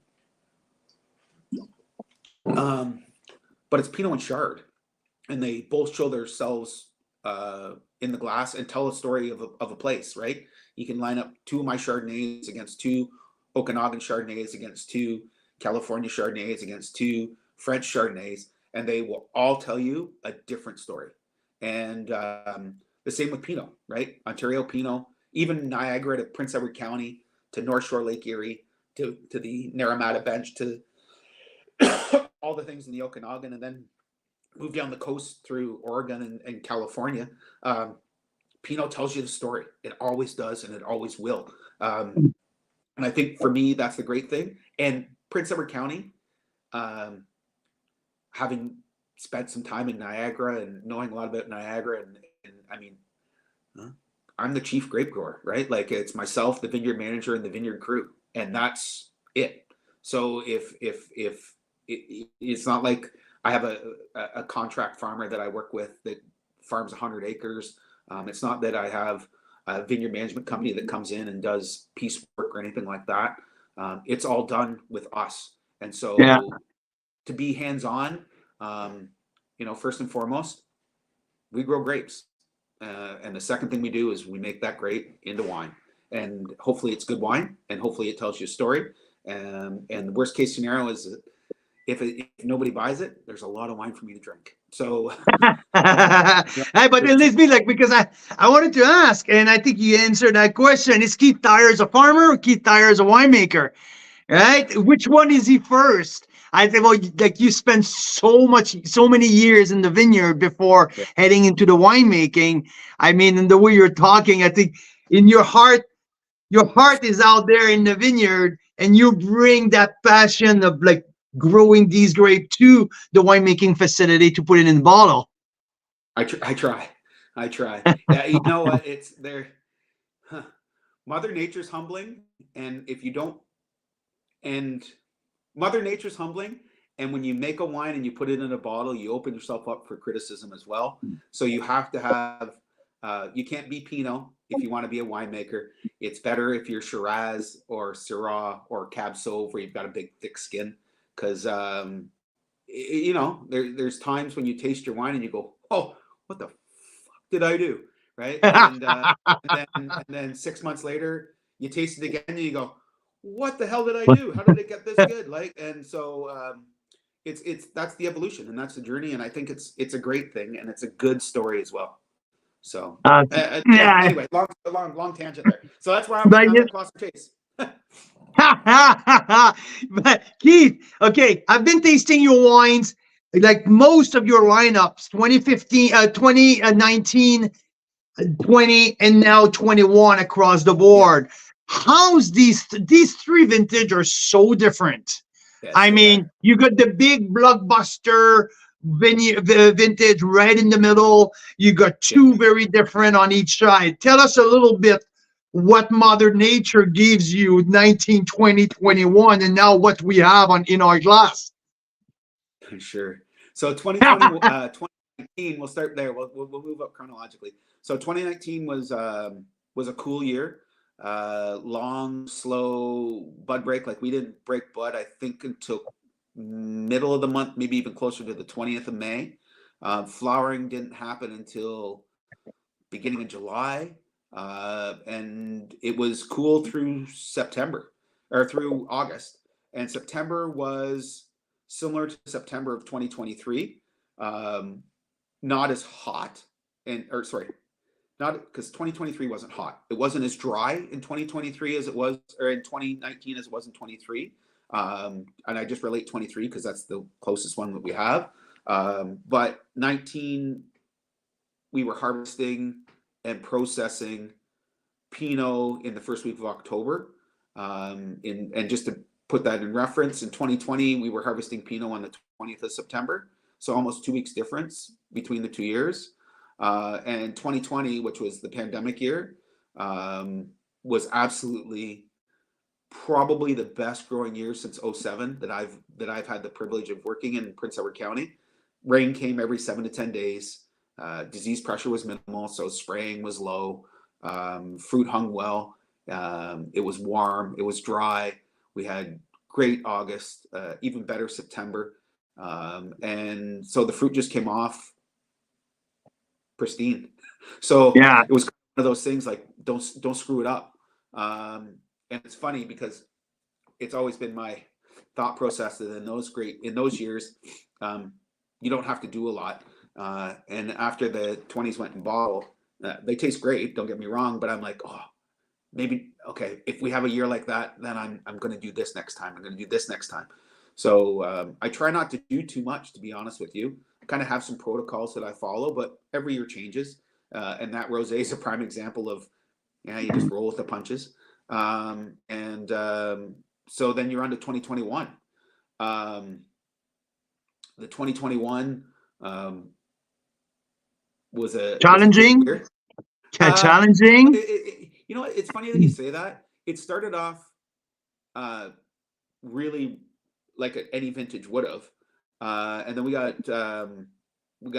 But it's Pinot and Chard. And they both show themselves in the glass and tell a story of a place, right? You can line up two of my Chardonnays against two Okanagan Chardonnays against two California Chardonnays against two French Chardonnays, and they will all tell you a different story. And the same with Pinot, right? Ontario Pinot, even Niagara to Prince Edward County to North Shore Lake Erie to the Naramata Bench to all the things in the Okanagan, and then move down the coast through Oregon and California. Pinot tells you the story. It always does, and it always will. And I think for me, that's the great thing. And Prince Edward County, having spent some time in Niagara and knowing a lot about Niagara, and I mean, I'm the chief grape grower, right? Like, it's myself, the vineyard manager, and the vineyard crew, and that's it. So if it's not like I have a contract farmer that I work with that farms 100 acres. It's not that I have a vineyard management company that comes in and does piecework or anything like that. It's all done with us. And so to be hands-on, first and foremost, we grow grapes. And the second thing we do is we make that grape into wine. And hopefully it's good wine, and hopefully it tells you a story. And the worst case scenario is that if nobody buys it, there's a lot of wine for me to drink. So, hey, but it leads me, like, because I wanted to ask, and I think you answered that question. Is Keith Tyers a farmer or Keith Tyers a winemaker? Right? Which one is he first? I think, well, like, you spent so many years in the vineyard before heading into the winemaking. I mean, and the way you're talking, I think in your heart is out there in the vineyard, and you bring that passion of, like, growing these grapes to the winemaking facility to put it in the bottle. I try. Yeah, you know what? It's there. Mother Nature's humbling, and if you don't, and Mother Nature's humbling, and when you make a wine and you put it in a bottle, you open yourself up for criticism as well. So you have to have. You can't be Pinot if you want to be a winemaker. It's better if you're Shiraz or Syrah or Cab Sauv, where you've got a big thick skin. Because there's times when you taste your wine and you go, oh, what the fuck did I do, right? And then 6 months later you taste it again and you go, what the hell did I do? How did it get this good? Like, and so it's that's the evolution, and that's the journey, and I think it's a great thing, and it's a good story as well. So anyway, long tangent there. So that's why I'm at Closson Chase. But Keith, okay, I've been tasting your wines, like most of your lineups, 2015, 2019, 20, and now 21 across the board. How's these three vintage are so different? Yes, I mean, you got the big blockbuster vintage right in the middle. You got two very different on each side. Tell us a little bit what Mother Nature gives you 19, 20, 21, and now what we have in our glass. Sure. So 2019, we'll start there. We'll move up chronologically. So 2019 was a cool year. Long, slow bud break. Like, we didn't break bud, I think, until middle of the month, maybe even closer to the 20th of May. Flowering didn't happen until beginning of July. and it was cool through September or through August. And September was similar to September of 2023, not as hot, not because 2023 wasn't hot. It wasn't as dry in 2023 as it was, or in 2019 as it was in 23. And I just relate 23 because that's the closest one that we have. But 19, we were harvesting and processing Pinot in the first week of October. And just to put that in reference, in 2020, we were harvesting Pinot on the 20th of September. So almost 2 weeks difference between the 2 years. And 2020, which was the pandemic year, was absolutely probably the best growing year since 07 that I've had the privilege of working in Prince Edward County. Rain came every 7 to 10 days. Disease pressure was minimal, so spraying was low. Fruit hung well. It was warm. It was dry. We had great August, even better September. And so the fruit just came off pristine. So Yeah. it was one of those things like, don't screw it up. And it's funny because it's always been my thought process that in those years, you don't have to do a lot. And after the 20s went in bottle, they taste great, don't get me wrong, but I'm like, oh, maybe, okay, if we have a year like that, then I'm going to do this next time. I'm going to do this next time. So I try not to do too much, to be honest with you. I kind of have some protocols that I follow, but every year changes. And that rosé is a prime example of, you just roll with the punches. So then you're on to 2021. The 2021 was a challenging. Challenging. You know what? It's funny that you say that. It started off really like any vintage would have, and then we got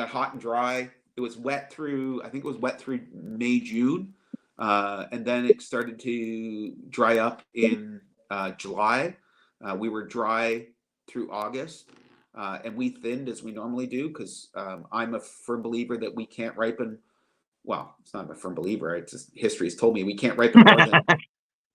hot and dry. It was wet through, I think it was wet through May, June, and then it started to dry up in July. We were dry through August, and we thinned as we normally do because I'm a firm believer that we can't ripen. Well, it's not a firm believer. It's just history has told me we can't ripen more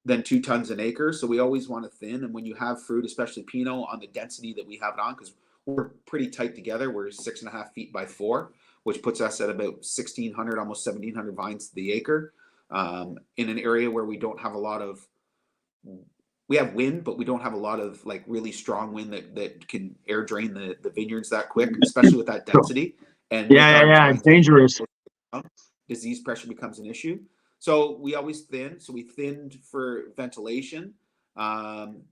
than 2 tons an acre. So we always want to thin. And when you have fruit, especially Pinot, on the density that we have it on, because we're pretty tight together, we're 6.5 feet by 4, which puts us at about 1,600, almost 1,700 vines to the acre, in an area where we don't have a lot of. We have wind, but we don't have a lot of like really strong wind that can air drain the vineyards that quick, especially with that density. And It's dangerous. Disease pressure becomes an issue. So we always thin. So we thinned for ventilation. And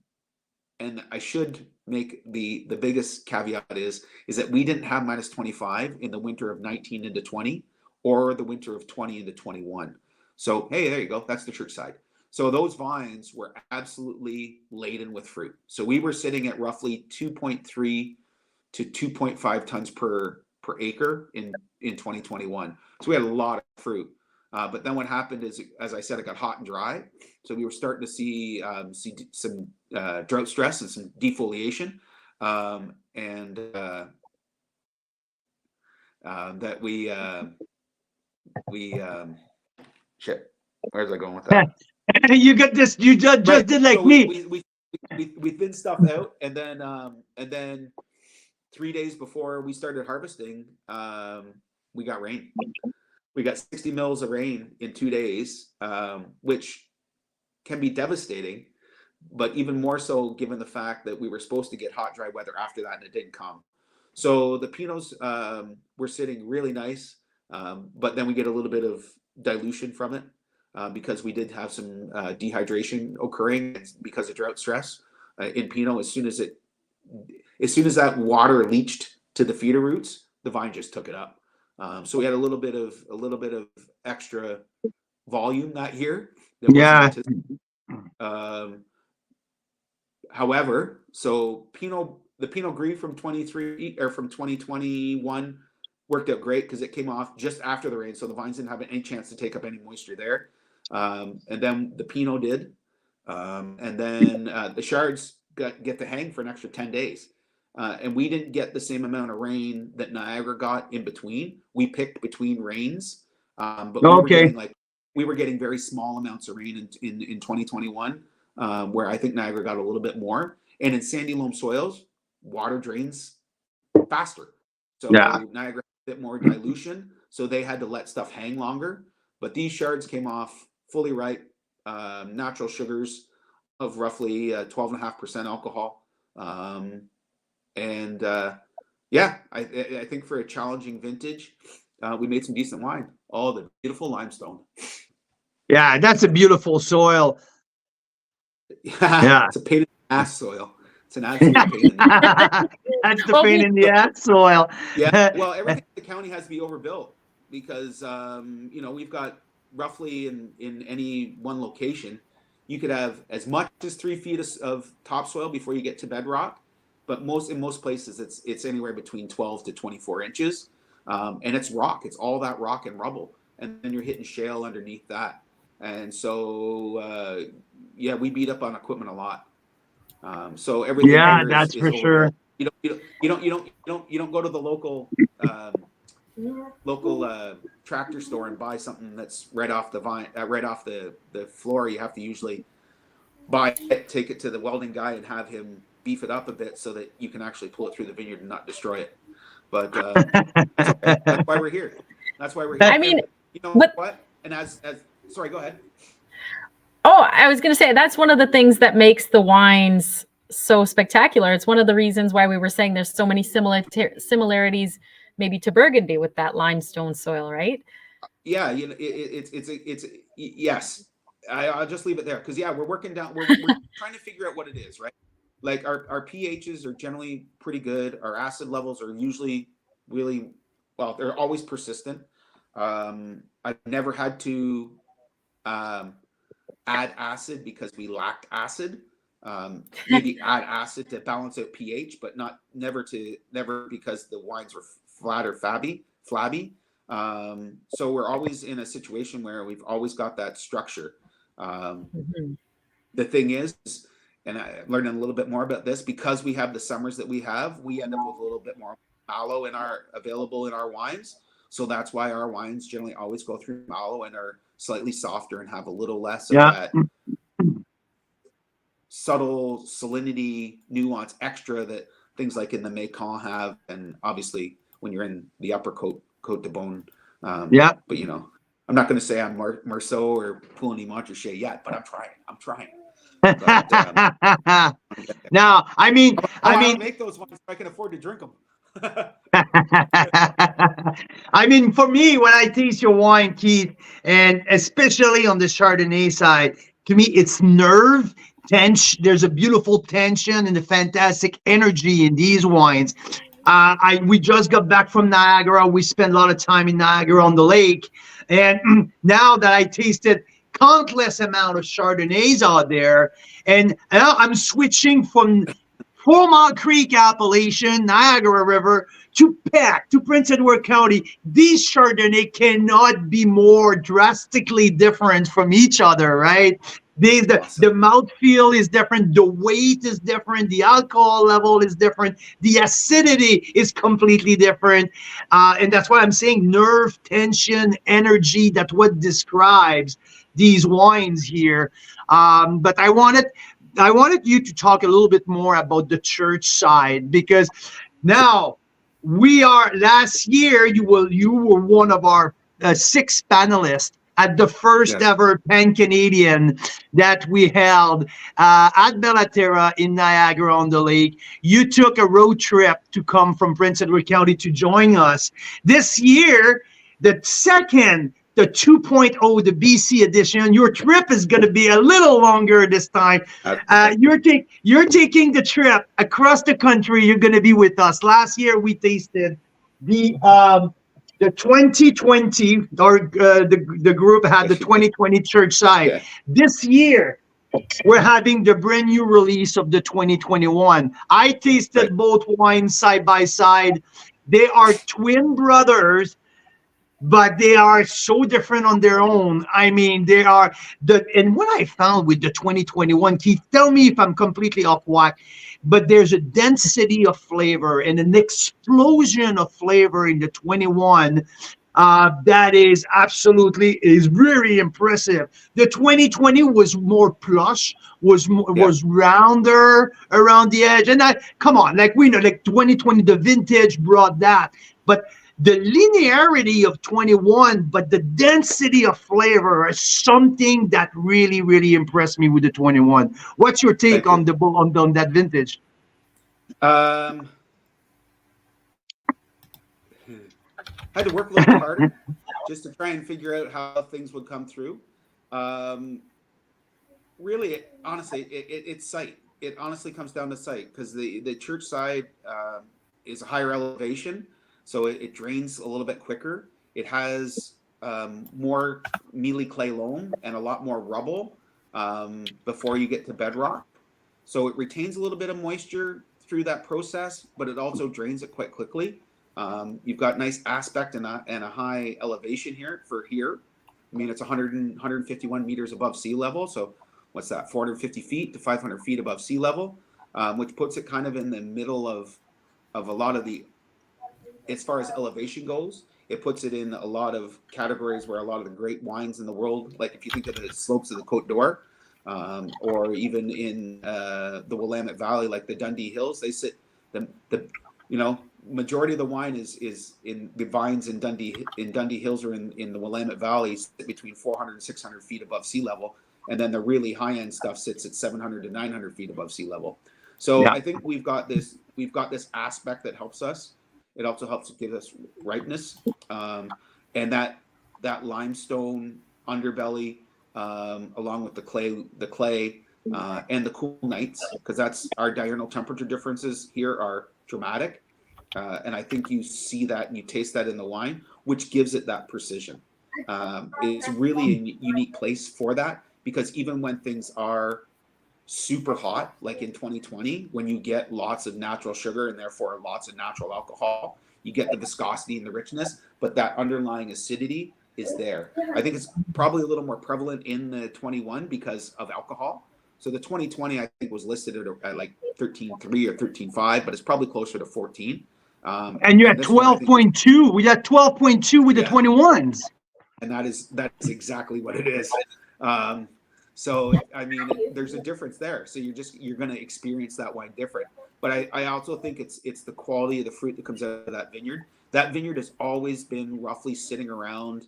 I should make the biggest caveat is that we didn't have minus 25 in the winter of 19 into 20 or the winter of 20 into 21. So, hey, there you go. That's the church side. So those vines were absolutely laden with fruit. So we were sitting at roughly 2.3 to 2.5 tons per acre in 2021. So we had a lot of fruit. But then what happened is, as I said, it got hot and dry. So we were starting to see some drought stress and some defoliation. That we shit. Where's I going with that? You got this. You just did like so me. We thinned stuff out, and then 3 days before we started harvesting, we got rain. We got 60 mils of rain in 2 days, which can be devastating, but even more so given the fact that we were supposed to get hot, dry weather after that, and it didn't come. So the Pinots were sitting really nice, but then we get a little bit of dilution from it because we did have some dehydration occurring because of drought stress in Pinot. As soon as that water leached to the feeder roots, the vine just took it up. So we had a little bit of extra volume that year. However, so the Pinot Gris from 23 or from 2021 worked out great because it came off just after the rain, so the vines didn't have any chance to take up any moisture there. And then the Pinot did, and then the Chards get to hang for an extra 10 days. And we didn't get the same amount of rain that Niagara got in between. We picked between rains, but we we were getting very small amounts of rain in 2021, where I think Niagara got a little bit more. And in sandy loam soils, water drains faster. So Yeah. Niagara had a bit more dilution, so they had to let stuff hang longer. But these shards came off fully ripe, natural sugars of roughly 12.5% alcohol. Yeah, I think for a challenging vintage, we made some decent wine. Oh, the beautiful limestone. Yeah, that's a beautiful soil. Yeah. It's a pain in the ass soil. It's an absolute pain in the ass. That's the pain in the ass soil. Yeah, well, everything in the county has to be overbuilt because, we've got roughly in any one location, you could have as much as 3 feet of topsoil before you get to bedrock. But in most places, it's anywhere between 12 to 24 inches. And it's rock. It's all that rock and rubble. And then you're hitting shale underneath that. And so, we beat up on equipment a lot. So everything. Yeah, here that's is for sure. You don't go to the local tractor store and buy something that's right off the vine, right off the floor. You have to usually buy it, take it to the welding guy, and have him beef it up a bit so that you can actually pull it through the vineyard and not destroy it. But that's why we're here. That's why we're here. I mean, you know but, what? And as sorry, go ahead. Oh, I was going to say that's one of the things that makes the wines so spectacular. It's one of the reasons why we were saying there's so many similarities maybe to Burgundy with that limestone soil, right? Yeah, it's yes. I'll just leave it there because we're working down. We're trying to figure out what it is, right? Like our pHs are generally pretty good. Our acid levels are usually really well. They're always persistent. I've never had to add acid because we lacked acid. Maybe add acid to balance out pH, but never because the wines were flat or flabby. So we're always in a situation where we've always got that structure. The thing is, and I learned a little bit more about this, because we have the summers that we have, we end up with a little bit more mallow available in our wines. So that's why our wines generally always go through mallow and are slightly softer and have a little less of that subtle salinity nuance extra that things like in the Mekong have, and obviously when you're in the upper Côte de Beaune. But I'm not going to say I'm Marceau or Pouilly-Montrachet yet, but I'm trying. But, now, I mean, make those ones so I can afford to drink them. I mean, for me, when I taste your wine, Keith, and especially on the Chardonnay side, to me, it's nerve tension. There's a beautiful tension and a fantastic energy in these wines. We just got back from Niagara. We spent a lot of time in Niagara on the lake, and now that I tasted countless amount of Chardonnays out there, and now I'm switching from 4 Mile Creek appellation, Niagara River, to Peck, to Prince Edward County. These Chardonnay cannot be more drastically different from each other, right? The mouthfeel is different, the weight is different, the alcohol level is different, the acidity is completely different. And that's why I'm saying nerve, tension, energy, that's what describes these wines here. But I wanted you to talk a little bit more about the church side, because now last year you were one of our 6 panelists at the first ever Pan-Canadian that we held at Bellaterra in Niagara-on-the-Lake. You took a road trip to come from Prince Edward County to join us. This year, the 2.0, the BC edition, your trip is going to be a little longer this time. You're taking the trip across the country. You're going to be with us. Last year, we tasted the 2020, or the group had the 2020 church side. Yeah. This year, we're having the brand new release of the 2021. I tasted both wines side by side. They are twin brothers, but they are so different on their own. I mean, and what I found with the 2021, Keith, tell me if I'm completely off whack, but there's a density of flavor and an explosion of flavor in the 21 That is very impressive. The 2020 was more plush, was rounder around the edge. And come on, like we know, like 2020, the vintage brought that. But the linearity of 21, but the density of flavor is something that really, really impressed me with the 21. What's your take on that vintage? I had to work a little bit harder just to try and figure out how things would come through. Really, honestly, it's site. It honestly comes down to site, because the church side is a higher elevation, so it drains a little bit quicker. It has more mealy clay loam and a lot more rubble before you get to bedrock. So it retains a little bit of moisture through that process, but it also drains it quite quickly. You've got nice aspect and a high elevation here for here. I mean, it's 151 meters above sea level. So what's that, 450 feet to 500 feet above sea level, which puts it kind of in the middle of a lot of the, as far as elevation goes, it puts it in a lot of categories where a lot of the great wines in the world, like if you think of the slopes of the Côte d'Or, or even in the Willamette Valley, like the Dundee Hills, they sit majority of the wine is in the vines in Dundee Hills or in the Willamette Valley sit between 400 and 600 feet above sea level, and then the really high end stuff sits at 700 to 900 feet above sea level. So I think we've got this aspect that helps us. It also helps to give us ripeness, and that limestone underbelly, along with the clay, and the cool nights, because that's our diurnal temperature differences here are dramatic. And I think you see that and you taste that in the wine, which gives it that precision. It's really a unique place for that, because even when things are super hot, like in 2020, when you get lots of natural sugar and therefore lots of natural alcohol, you get the viscosity and the richness, but that underlying acidity is there. I think it's probably a little more prevalent in the 21 because of alcohol. So the 2020, I think, was listed at like 13.3 or 13.5, but it's probably closer to 14. And you're at 12.2. We got 12.2 with the 21s. And that's exactly what it is. So I mean, there's a difference there. So you're going to experience that wine different. But I also think it's the quality of the fruit that comes out of that vineyard. That vineyard has always been roughly sitting around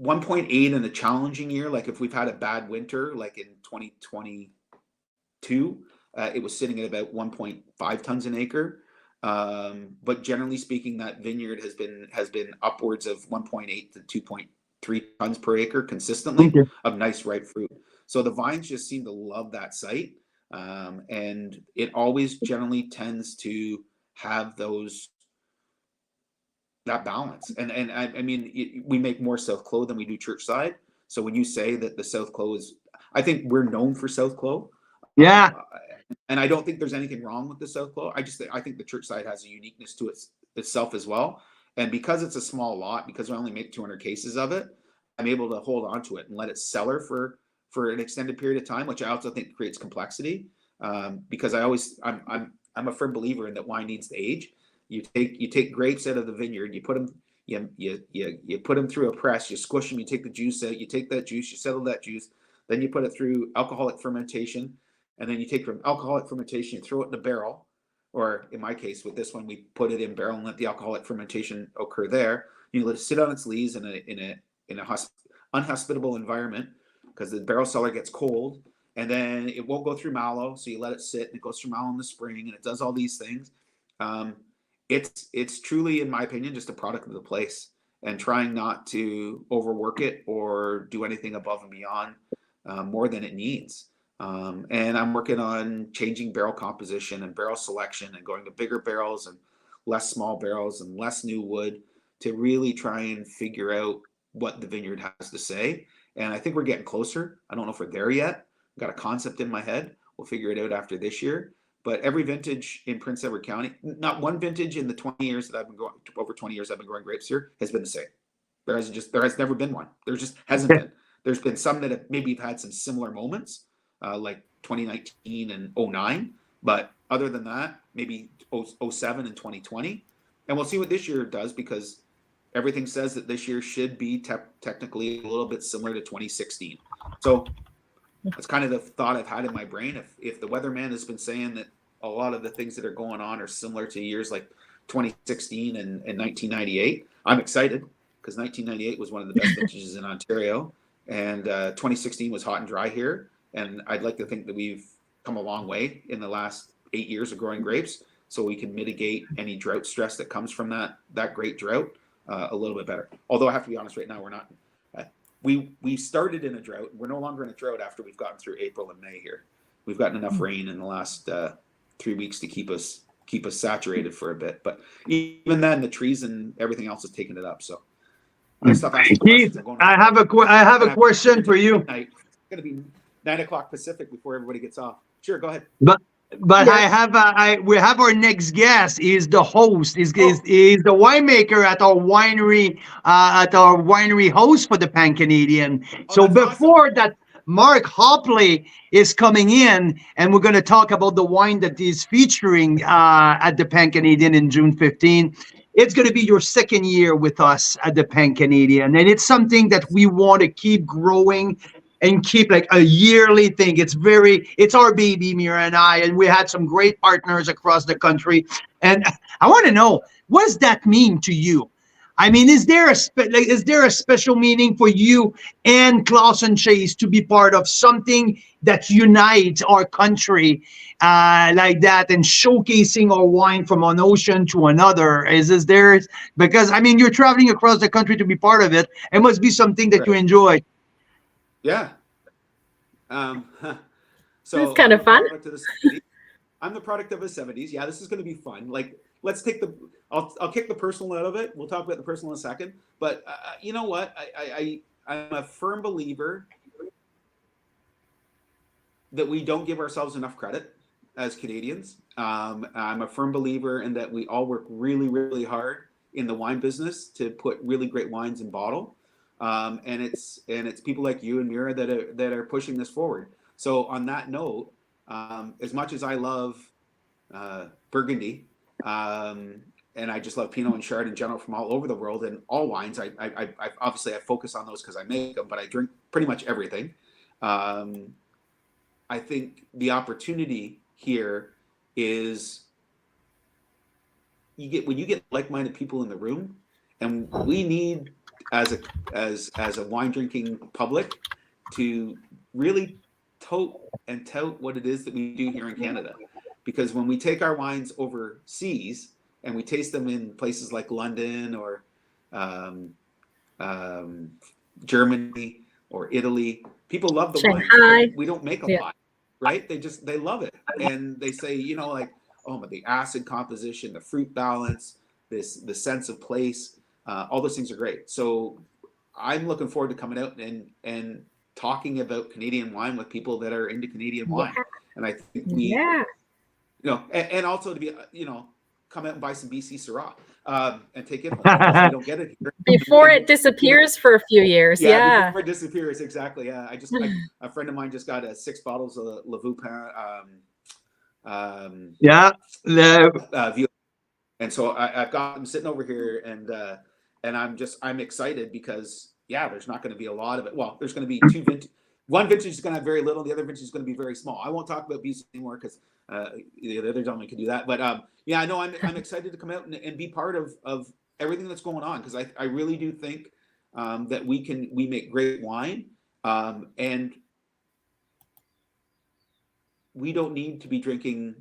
1.8 in a challenging year. Like if we've had a bad winter, like in 2022, it was sitting at about 1.5 tons an acre. But generally speaking, that vineyard has been upwards of 1.8 to 2.3 tons per acre consistently of nice ripe fruit. So the vines just seem to love that site, and it always generally tends to have that balance. And I mean, we make more South Clos than we do church side. So when you say that the South Clos is, I think we're known for South Clos. Yeah. And I don't think there's anything wrong with the South Clos. I think the church side has a uniqueness to itself as well. And because it's a small lot, because I only make 200 cases of it, I'm able to hold on to it and let it cellar for an extended period of time, which I also think creates complexity. Because I'm a firm believer in that wine needs to age. You take grapes out of the vineyard, you put them, you put them through a press, you squish them, you take the juice out, you take that juice, you settle that juice, then you put it through alcoholic fermentation. And then you take from alcoholic fermentation, you throw it in a barrel, or in my case with this one, we put it in barrel and let the alcoholic fermentation occur there. You let it sit on its lees in a unhospitable environment, because the barrel cellar gets cold, and then it won't go through mallow, so you let it sit, and it goes through mallow in the spring, and it does all these things. It's truly, in my opinion, just a product of the place, and trying not to overwork it or do anything above and beyond more than it needs. And I'm working on changing barrel composition and barrel selection and going to bigger barrels and less small barrels and less new wood to really try and figure out what the vineyard has to say. And I think we're getting closer. I don't know if we're there yet. I've got a concept in my head. We'll figure it out after this year. But every vintage in Prince Edward County, not one vintage in the 20 years that I've been over 20 years I've been growing grapes here has been the same. There has never been one. There just hasn't been. There's been some that have maybe had some similar moments, like 2019 and 09. But other than that, maybe 07 and 2020. And we'll see what this year does, because everything says that this year should be technically a little bit similar to 2016. So that's kind of the thought I've had in my brain. If the weatherman has been saying that a lot of the things that are going on are similar to years like 2016 and 1998, I'm excited because 1998 was one of the best vintages in Ontario, and 2016 was hot and dry here. And I'd like to think that we've come a long way in the last 8 years of growing grapes, so we can mitigate any drought stress that comes from that great drought a little bit better. Although I have to be honest, right now we're not. We started in a drought. We're no longer in a drought after we've gotten through April and May here. We've gotten enough rain in the last 3 weeks to keep us saturated for a bit. But even then, the trees and everything else is taking it up. So Keith, I have a question for you. It's going to be 9 o'clock Pacific before everybody gets off. Sure, go ahead. But we have our next guest. He's the host. He's the winemaker at our winery host for the Pan-Canadian. So before awesome. that, Mark Hopley is coming in, and we're going to talk about the wine that he's featuring at the Pan-Canadian in June 15. It's going to be your second year with us at the Pan-Canadian, and it's something that we want to keep growing and keep like a yearly thing. It's our baby, Mira and I, and we had some great partners across the country. And I want to know, what does that mean to you? I mean, is there a special meaning for you and Closson Chase to be part of something that unites our country like that, and showcasing our wine from one ocean to another? Because I mean, you're traveling across the country to be part of it. It must be something that you enjoy. Yeah. So it's kind of fun. I'm the product of the 70s. Yeah, this is going to be fun. Like, let's take I'll kick the personal out of it. We'll talk about the personal in a second. But you know what? I'm a firm believer that we don't give ourselves enough credit as Canadians. I'm a firm believer in that we all work really, really hard in the wine business to put really great wines in bottle. And it's people like you and Mira that are pushing this forward. So on that note, as much as I love Burgundy, and I just love Pinot and Chard in general from all over the world and all wines, I obviously I focus on those because I make them, but I drink pretty much everything. I think the opportunity here is when you get like-minded people in the room, and we need as a wine drinking public to really tout what it is that we do here in Canada. Because when we take our wines overseas and we taste them in places like London or Germany or Italy, people love the wine. We don't make a lot, right? They love it. And they say, like, oh, but the acid composition, the fruit balance, the sense of place, all those things are great. So I'm looking forward to coming out and talking about Canadian wine with people that are into Canadian wine. And I think and also to be, come out and buy some BC Syrah and take it home. We don't get it here. Before it disappears for a few years. Yeah. Before it disappears. Exactly. Yeah. A friend of mine just got 6 bottles of Le Vupin. And so I've got them sitting over here, and I'm excited because there's not going to be a lot of it. Well, there's going to be one vintage is going to have very little. The other vintage is going to be very small. I won't talk about BC anymore because the other gentleman can do that. But I know I'm excited to come out and be part of everything that's going on, because I really do think that we make great wine, and we don't need to be drinking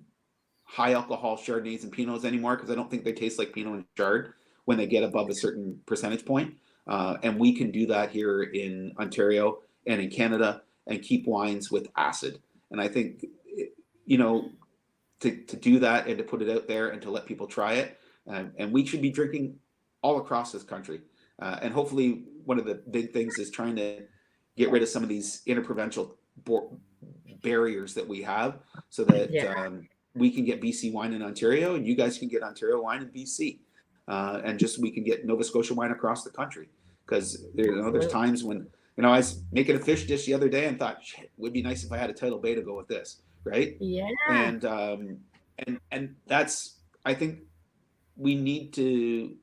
high alcohol Chardonnays and Pinots anymore, because I don't think they taste like Pinot and Chard when they get above a certain percentage point. And we can do that here in Ontario and in Canada and keep wines with acid. And I think, to do that and to put it out there and to let people try it. And we should be drinking all across this country. And hopefully one of the big things is trying to get rid of some of these interprovincial barriers that we have, so that we can get BC wine in Ontario, and you guys can get Ontario wine in BC. And just we can get Nova Scotia wine across the country, because there's times when I was making a fish dish the other day and thought, shit, it would be nice if I had a Title Bay to go with this, right? Yeah. And that's, I think we need to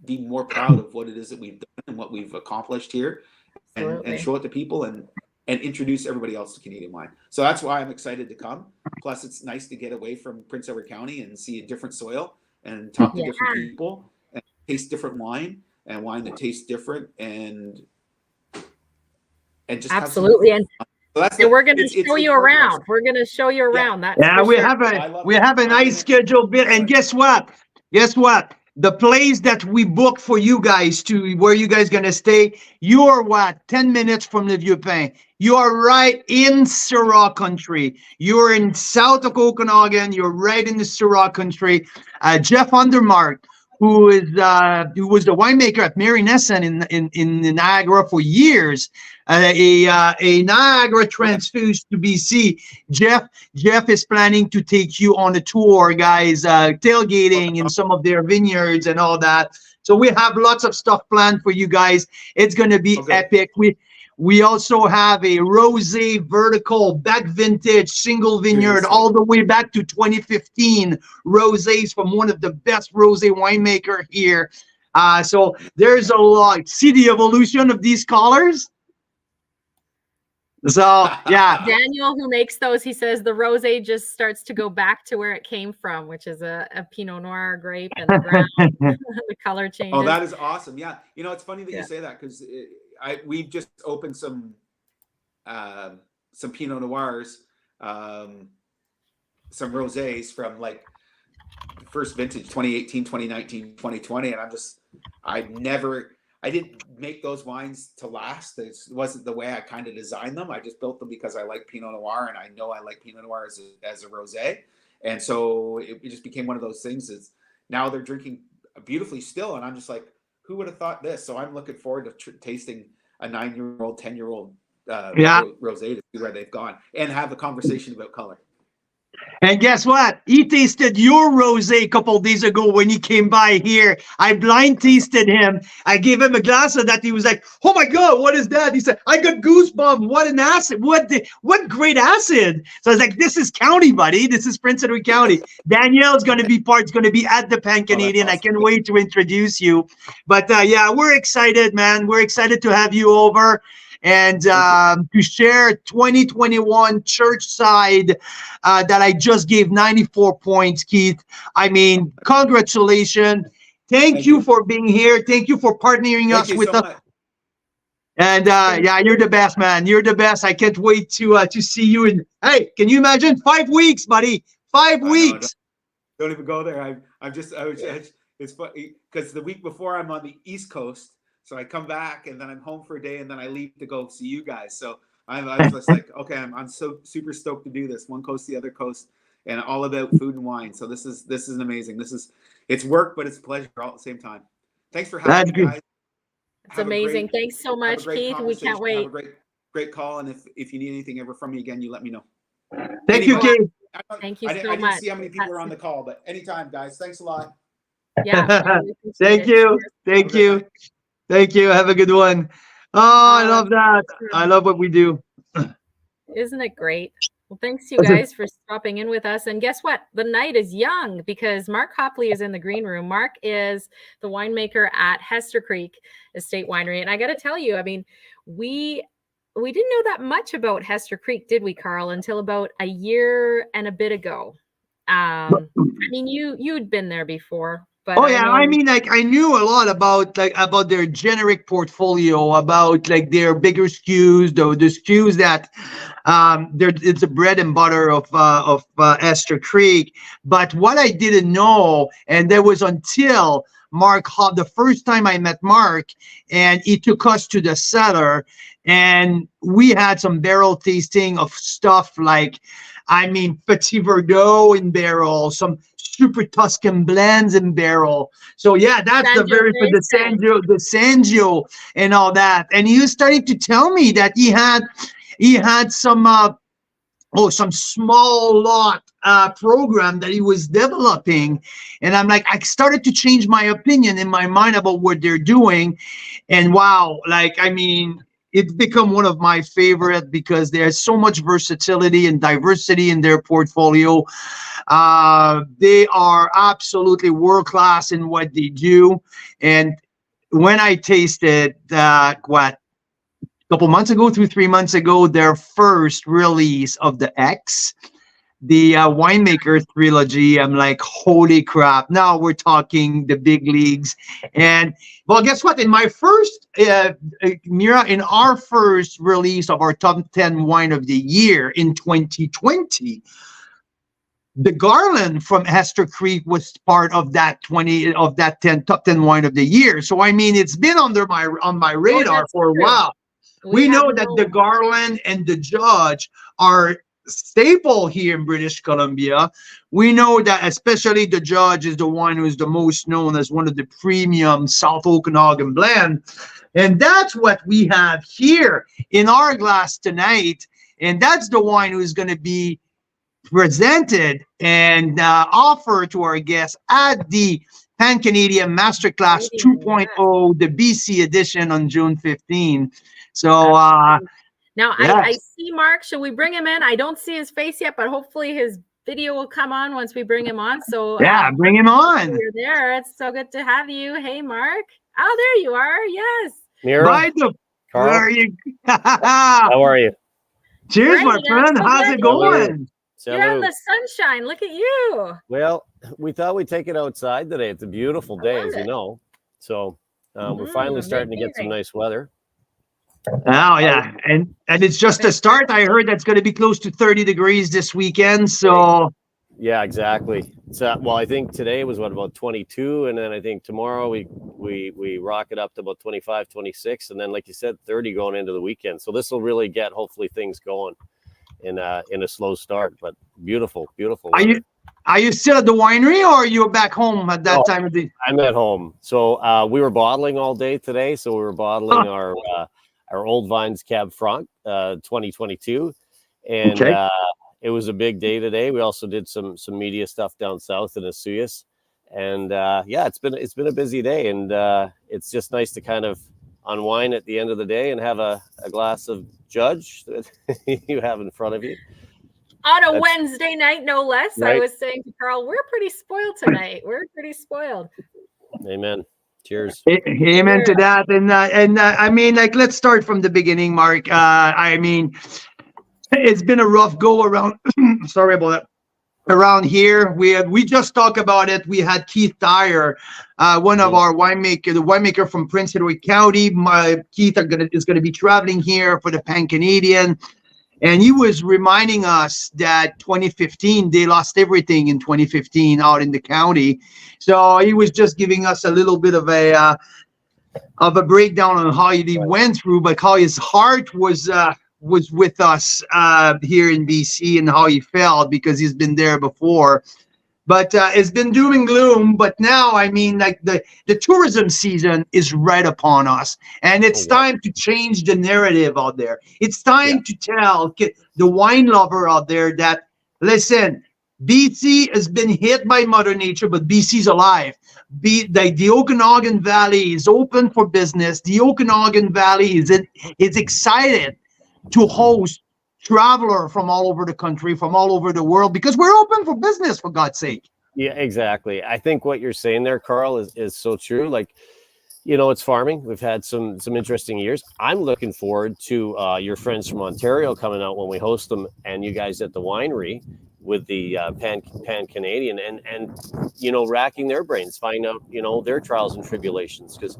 be more proud of what it is that we've done and what we've accomplished here, and Absolutely. show it to people and introduce everybody else to Canadian wine. So that's why I'm excited to come. Plus, it's nice to get away from Prince Edward County and see a different soil and talk to different people and taste different wine and wine that tastes different and just Absolutely. Have some so that's And we're going to show you around. We're going to show you around. That's Yeah, for we sure. have a nice schedule bit, and guess what? The place that we booked for you guys to where you guys gonna stay, you are 10 minutes from the Vieux-Pin. You are right in Syrah country. You're in south of Okanagan. You're right in the Syrah country. Jeff Undermark, who was the winemaker at Mary Nesson in Niagara for years, a Niagara transfused to BC. Jeff is planning to take you on a tour, guys, tailgating in some of their vineyards and all that. So we have lots of stuff planned for you guys. It's going to be epic. We also have a rosé vertical back vintage single vineyard all the way back to 2015 rosés from one of the best rosé winemaker here. So there's a lot. See the evolution of these colors? So yeah. Daniel, who makes those, he says the rosé just starts to go back to where it came from, which is a Pinot Noir grape, and the brown, the color changes. Oh, that is awesome. Yeah. You know, it's funny that you say that because we've just opened some Pinot Noirs, some rosés from like the first vintage 2018, 2019, 2020. And I didn't make those wines to last. It wasn't the way I kind of designed them. I just built them because I like Pinot Noir, and I know I like Pinot Noir as a rosé. And so it just became one of those things. Is now they're drinking beautifully still, and I'm just like, who would have thought this? So I'm looking forward to tasting a 9-year-old, 10-year-old rosé to see where they've gone and have a conversation about color. And guess what? He tasted your rosé a couple of days ago when he came by here. I blind tasted him. I gave him a glass of that. He was like, "Oh my God, what is that?" He said, "I got goosebumps. What an acid! What great acid!" So I was like, "This is county, buddy. This is Prince Edward County." Danielle's going to be at the Pan-Canadian. I can't wait to introduce you. But yeah, we're excited, man. We're excited to have you over and to share 2021 church side that I just gave 94 points, Keith. I mean, congratulations. Thank you for being here. Thank you for partnering us with us. And yeah, you're the best, man. You're the best. I can't wait to see you in, hey, can you imagine 5 weeks, buddy? 5 weeks. Don't even go there. It's funny because the week before I'm on the East Coast. So I come back and then I'm home for a day and then I leave to go see you guys. So I was just like, okay, I'm so super stoked to do this. One coast, the other coast, and all about food and wine. So this is amazing. It's work, but it's pleasure all at the same time. Thanks for having me, guys. It's amazing. Thanks so much, Keith. We can't wait. Have a great call. And if you need anything ever from me again, you let me know. Thank you, Keith. Thank you so much. I didn't see how many people are on the call, but anytime, guys. Thanks a lot. Yeah. Thank you. Thank you. Thank you. Have a good one. Oh, I love that. I love what we do. Isn't it great? Well, thanks you guys for stopping in with us. And guess what? The night is young because Mark Hopley is in the green room. Mark is the winemaker at Hester Creek Estate Winery. And I got to tell you, I mean, we didn't know that much about Hester Creek, did we, Carl, until about a year and a bit ago. I mean, you'd been there before. But I mean, like I knew a lot about their generic portfolio, about like their bigger SKUs, the SKUs that it's the bread and butter of Hester Creek. But what I didn't know, and that was until the first time I met Mark, and he took us to the cellar, and we had some barrel tasting of stuff like, I mean, Petit Verdot in barrel, some super Tuscan blends in barrel. So yeah, that's the Sangio and all that. And he was starting to tell me that he had some small lot program that he was developing. And I'm like, I started to change my opinion in my mind about what they're doing. And wow, like, I mean, it's become one of my favorite because there's so much versatility and diversity in their portfolio. They are absolutely world class in what they do. And when I tasted what, a couple months ago, 3 months ago, their first release of the X, the winemaker trilogy, I'm like, holy crap. Now we're talking the big leagues. And well, guess what? In my first, Mira, in our first release of our top 10 wine of the year in 2020, the Garland from Hester Creek was part of that top 10 wine of the year. So I mean, it's been on my radar for a while. We know that the Garland and the Judge are staple here in British Columbia. We know that especially the Judge is the one who is the most known as one of the premium South Okanagan blend. And that's what we have here in our glass tonight. And that's the wine who is going to be presented and offered to our guests at the Pan-Canadian Masterclass 2.0, the BC edition on June 15. So now yes. I see Mark. Should we bring him in? I don't see his face yet, but hopefully his video will come on once we bring him on. So yeah, bring him on. You're there. It's so good to have you. Hey, Mark. Oh, there you are. Yes. Mira, Where are you? how are you? Cheers, my Great, friend. so How's it going? You're out in the sunshine. Look at you. Well, we thought we'd take it outside today. It's a beautiful day, as you know. So we're finally starting to get some nice weather. Oh yeah, and it's just a start. I heard that's going to be close to 30 degrees this weekend. So yeah, exactly. So well, I think today was about 22, and then I think tomorrow we rock it up to about 25, 26, and then like you said, 30 going into the weekend. So this will really get hopefully things going in a slow start, but beautiful. Are you still at the winery, or are you back home at that time of the? I'm at home. So we were bottling all day today. So we were bottling our Old Vines Cab Franc 2022, and it was a big day today. We also did some media stuff down south in Asuyas, and yeah, it's been a busy day, and it's just nice to kind of unwind at the end of the day and have a glass of Judge that you have in front of you on a Wednesday night, no less. Right. I was saying to Carl, we're pretty spoiled tonight. We're pretty spoiled. Amen. Cheers. Amen to that. And I mean, like, let's start from the beginning, Mark. I mean, it's been a rough go around. Sorry about that. Around here, we just talked about it. We had Keith Tyers, one of our the winemaker from Prince Edward County. Keith is gonna be traveling here for the Pan-Canadian. And he was reminding us that 2015, they lost everything in 2015 out in the county. So he was just giving us a little bit of a breakdown on how he went through, but how his heart was with us here in BC and how he felt because he's been there before. But it's been doom and gloom. But now, I mean, like the tourism season is right upon us. And it's time to change the narrative out there. It's time to tell the wine lover out there that, listen, BC has been hit by Mother Nature, but BC's alive. The Okanagan Valley is open for business. The Okanagan Valley is excited to host traveler from all over the country, from all over the world, because we're open for business, for God's sake. Yeah, exactly. I think what you're saying there, Carl, is so true. Like, you know, it's farming. We've had some interesting years. I'm looking forward to your friends from Ontario coming out when we host them, and you guys at the winery with the Pan-Canadian and you know, racking their brains, finding out, you know, their trials and tribulations. Because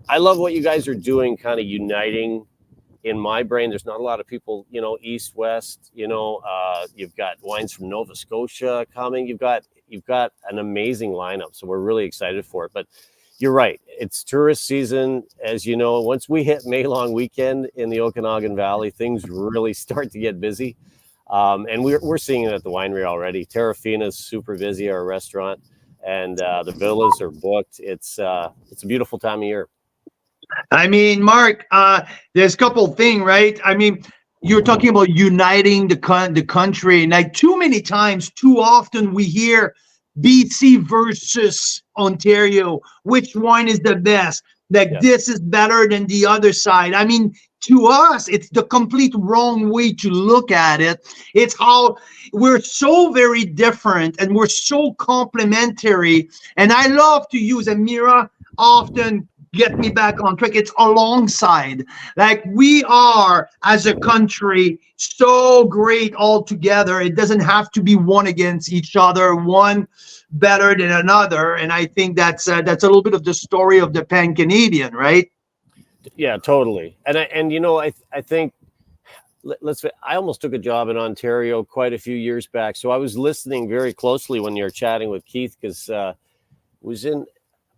I love what you guys are doing, kind of uniting. In my brain, there's not a lot of people, you know, east, west, you know, you've got wines from Nova Scotia coming. You've got an amazing lineup. So we're really excited for it. But you're right. It's tourist season. As you know, once we hit May long weekend in the Okanagan Valley, things really start to get busy. And we're seeing it at the winery already. Terrafina's super busy, our restaurant, and the villas are booked. It's a beautiful time of year. I mean, Mark, there's a couple things, right? I mean, you're talking about uniting the country. Like too many times, too often we hear BC versus Ontario. Which one is the best? Like this is better than the other side. I mean, to us, it's the complete wrong way to look at it. It's how we're so very different and we're so complementary. And I love to use, and Mira often get me back on track, it's alongside. Like, we are, as a country, so great all together. It doesn't have to be one against each other, one better than another. And I think that's a little bit of the story of the Pan-Canadian, right? Yeah, totally. And I think I almost took a job in Ontario quite a few years back. So I was listening very closely when you were chatting with Keith, because I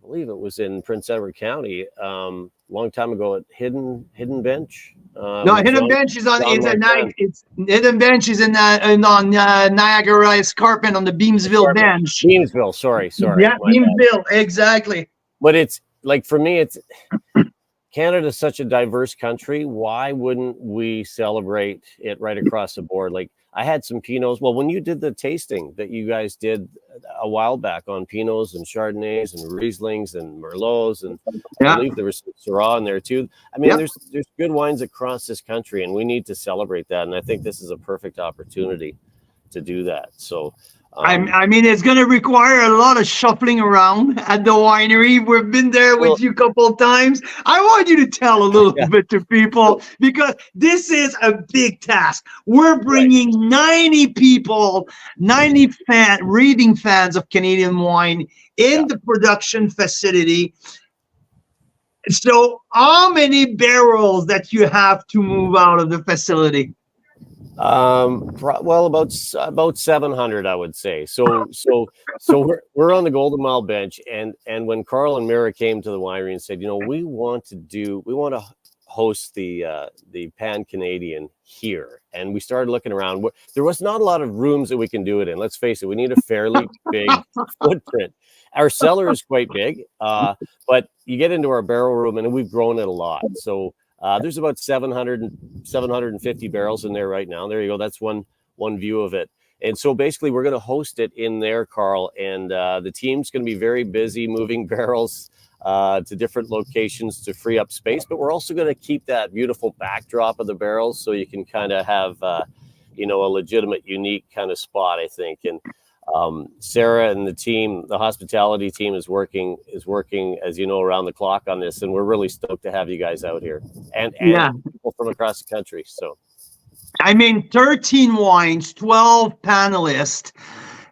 believe it was in Prince Edward County, long time ago at Hidden Bench. No, Hidden Bench is on Hidden Bench is in on Niagara Escarpment on the Beamsville Bench. Beamsville, sorry. Yeah, Beamsville, exactly. But it's like, for me, it's Canada's such a diverse country. Why wouldn't we celebrate it right across the board? Like, I had some Pinots. Well, when you did the tasting that you guys did a while back on Pinots and Chardonnays and Rieslings and Merlots, and I believe there was Syrah in there too. I mean, there's good wines across this country, and we need to celebrate that. And I think this is a perfect opportunity to do that. So, I mean, it's going to require a lot of shuffling around at the winery. We've been there with you a couple of times. I want you to tell a little bit to people, because this is a big task. We're bringing 90 people, 90 raving fans of Canadian wine in the production facility. So how many barrels that you have to move out of the facility? Well, about 700, I would say. So we're on the Golden Mile bench, and when Carl and Mira came to the winery and said, we want to host the Pan-Canadian here, and we started looking around. There was not a lot of rooms that we can do it in. Let's face it, we need a fairly big footprint. Our cellar is quite big, but you get into our barrel room, and we've grown it a lot. So there's about 750 barrels in there right now. There you go. That's one view of it. And so basically, we're going to host it in there, Carl, and the team's going to be very busy moving barrels to different locations to free up space. But we're also going to keep that beautiful backdrop of the barrels, so you can kind of have a legitimate, unique kind of spot, I think. And Sarah and the team, the hospitality team, is working, as you know, around the clock on this, and we're really stoked to have you guys out here and people from across the country. So, I mean, 13 wines, 12 panelists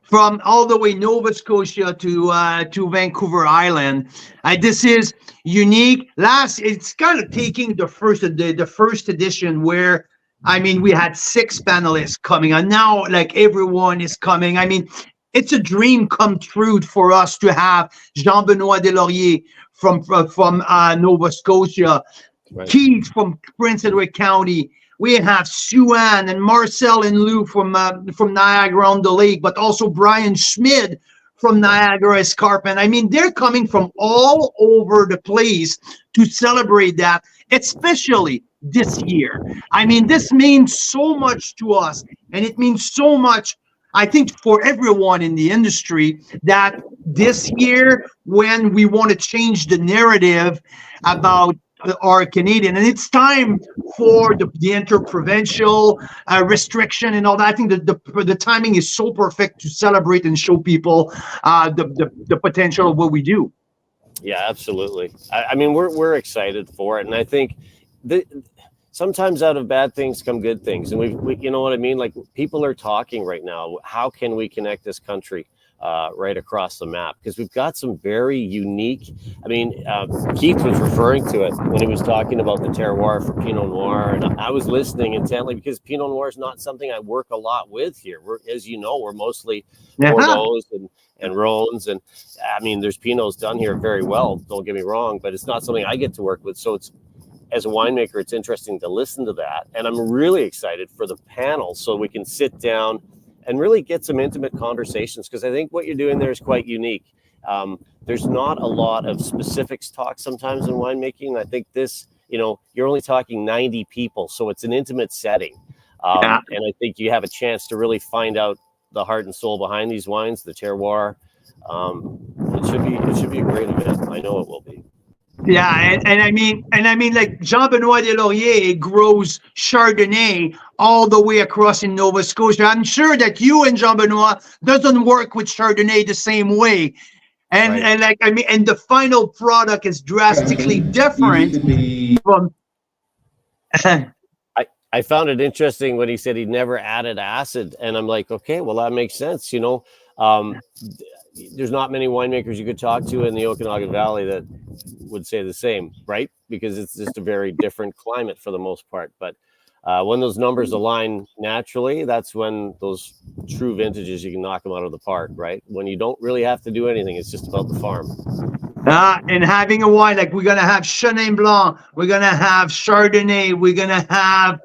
from all the way Nova Scotia to Vancouver Island. This is unique. It's kind of taking the first edition where, I mean, we had 6 panelists coming, and now like everyone is coming. I mean, it's a dream come true for us to have Jean-Benoit Deslauriers from Nova Scotia, Keith from Prince Edward County. We have Sue-Ann and Marcel and Lou from Niagara-on-the-Lake, but also Brian Schmid from Niagara Escarpment. I mean, they're coming from all over the place to celebrate that, especially this year. I mean, this means so much to us, and it means so much, I think, for everyone in the industry, that this year, when we want to change the narrative about our Canadian, and it's time for the interprovincial restriction and all that. I think the timing is so perfect to celebrate and show people the potential of what we do. Yeah, absolutely. I mean, we're excited for it, and I think sometimes out of bad things come good things, and we you know what I mean. Like, people are talking right now. How can we connect this country right across the map? Because we've got some very unique. I mean, Keith was referring to it when he was talking about the terroir for Pinot Noir, and I was listening intently, because Pinot Noir is not something I work a lot with here. As you know, we're mostly Bordeaux and Rhones, and I mean, there's Pinots done here very well. Don't get me wrong, but it's not something I get to work with. So it's, as a winemaker, it's interesting to listen to that, and I'm really excited for the panel so we can sit down and really get some intimate conversations, because I think what you're doing there is quite unique. There's not a lot of specifics talk sometimes in winemaking. I think this, you're only talking 90 people, so it's an intimate setting. And I think you have a chance to really find out the heart and soul behind these wines, the terroir. It should be a great event. I know it will be. Yeah, and I mean, like Jean Benoit Deslauriers grows Chardonnay all the way across in Nova Scotia. I'm sure that you and Jean Benoit doesn't work with Chardonnay the same way, and Right. and like I mean, and the final product is drastically Used different to be from. I found it interesting when he said he'd never added acid, and I'm like, okay, well that makes sense. There's not many winemakers you could talk to in the Okanagan Valley that would say the same, right? Because it's just a very different climate for the most part. But when those numbers align naturally, that's when those true vintages, you can knock them out of the park, right? When you don't really have to do anything, it's just about the farm. And having a wine, like we're gonna have Chenin Blanc, we're gonna have Chardonnay, we're gonna have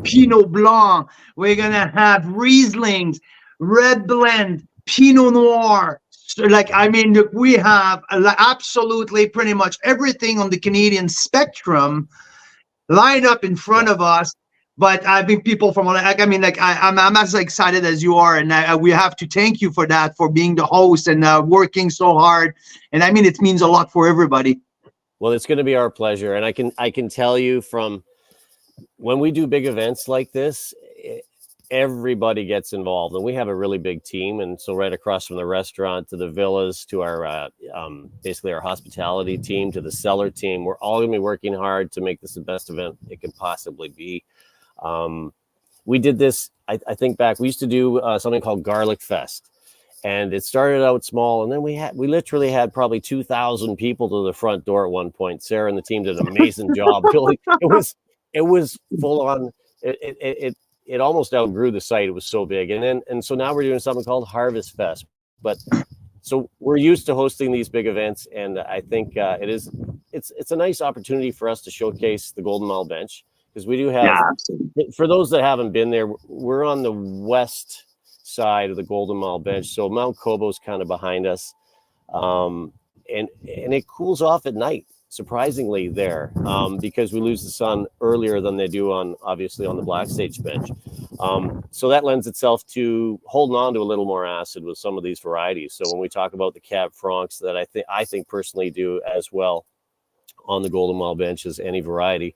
Pinot Blanc, we're gonna have Rieslings, red blend, Pinot Noir. So, like I mean, we have absolutely pretty much everything on the Canadian spectrum lined up in front of us. But I think people from like I mean, like I'm as excited as you are, and we have to thank you for that, for being the host and working so hard. And I mean, it means a lot for everybody. Well, it's going to be our pleasure, and I can tell you from when we do big events like this, everybody gets involved, and we have a really big team. And so, right across from the restaurant to the villas to our basically our hospitality team to the cellar team, we're all going to be working hard to make this the best event it can possibly be. We did this, I think back, we used to do something called Garlic Fest, and it started out small, and then we literally had probably 2,000 people to the front door at one point. Sarah and the team did an amazing job building. It was full on. It almost outgrew the site. It was so big. And so now we're doing something called Harvest Fest. But so we're used to hosting these big events, and I think it's a nice opportunity for us to showcase the Golden Mile Bench, because we do have, for those that haven't been there, we're on the west side of the Golden Mile Bench. So Mount Kobo's kind of behind us. And it cools off at night, surprisingly there, because we lose the sun earlier than they do obviously on the Black Sage Bench. So that lends itself to holding on to a little more acid with some of these varieties. So when we talk about the Cab Francs that I think personally do as well on the Golden Mile Bench as any variety,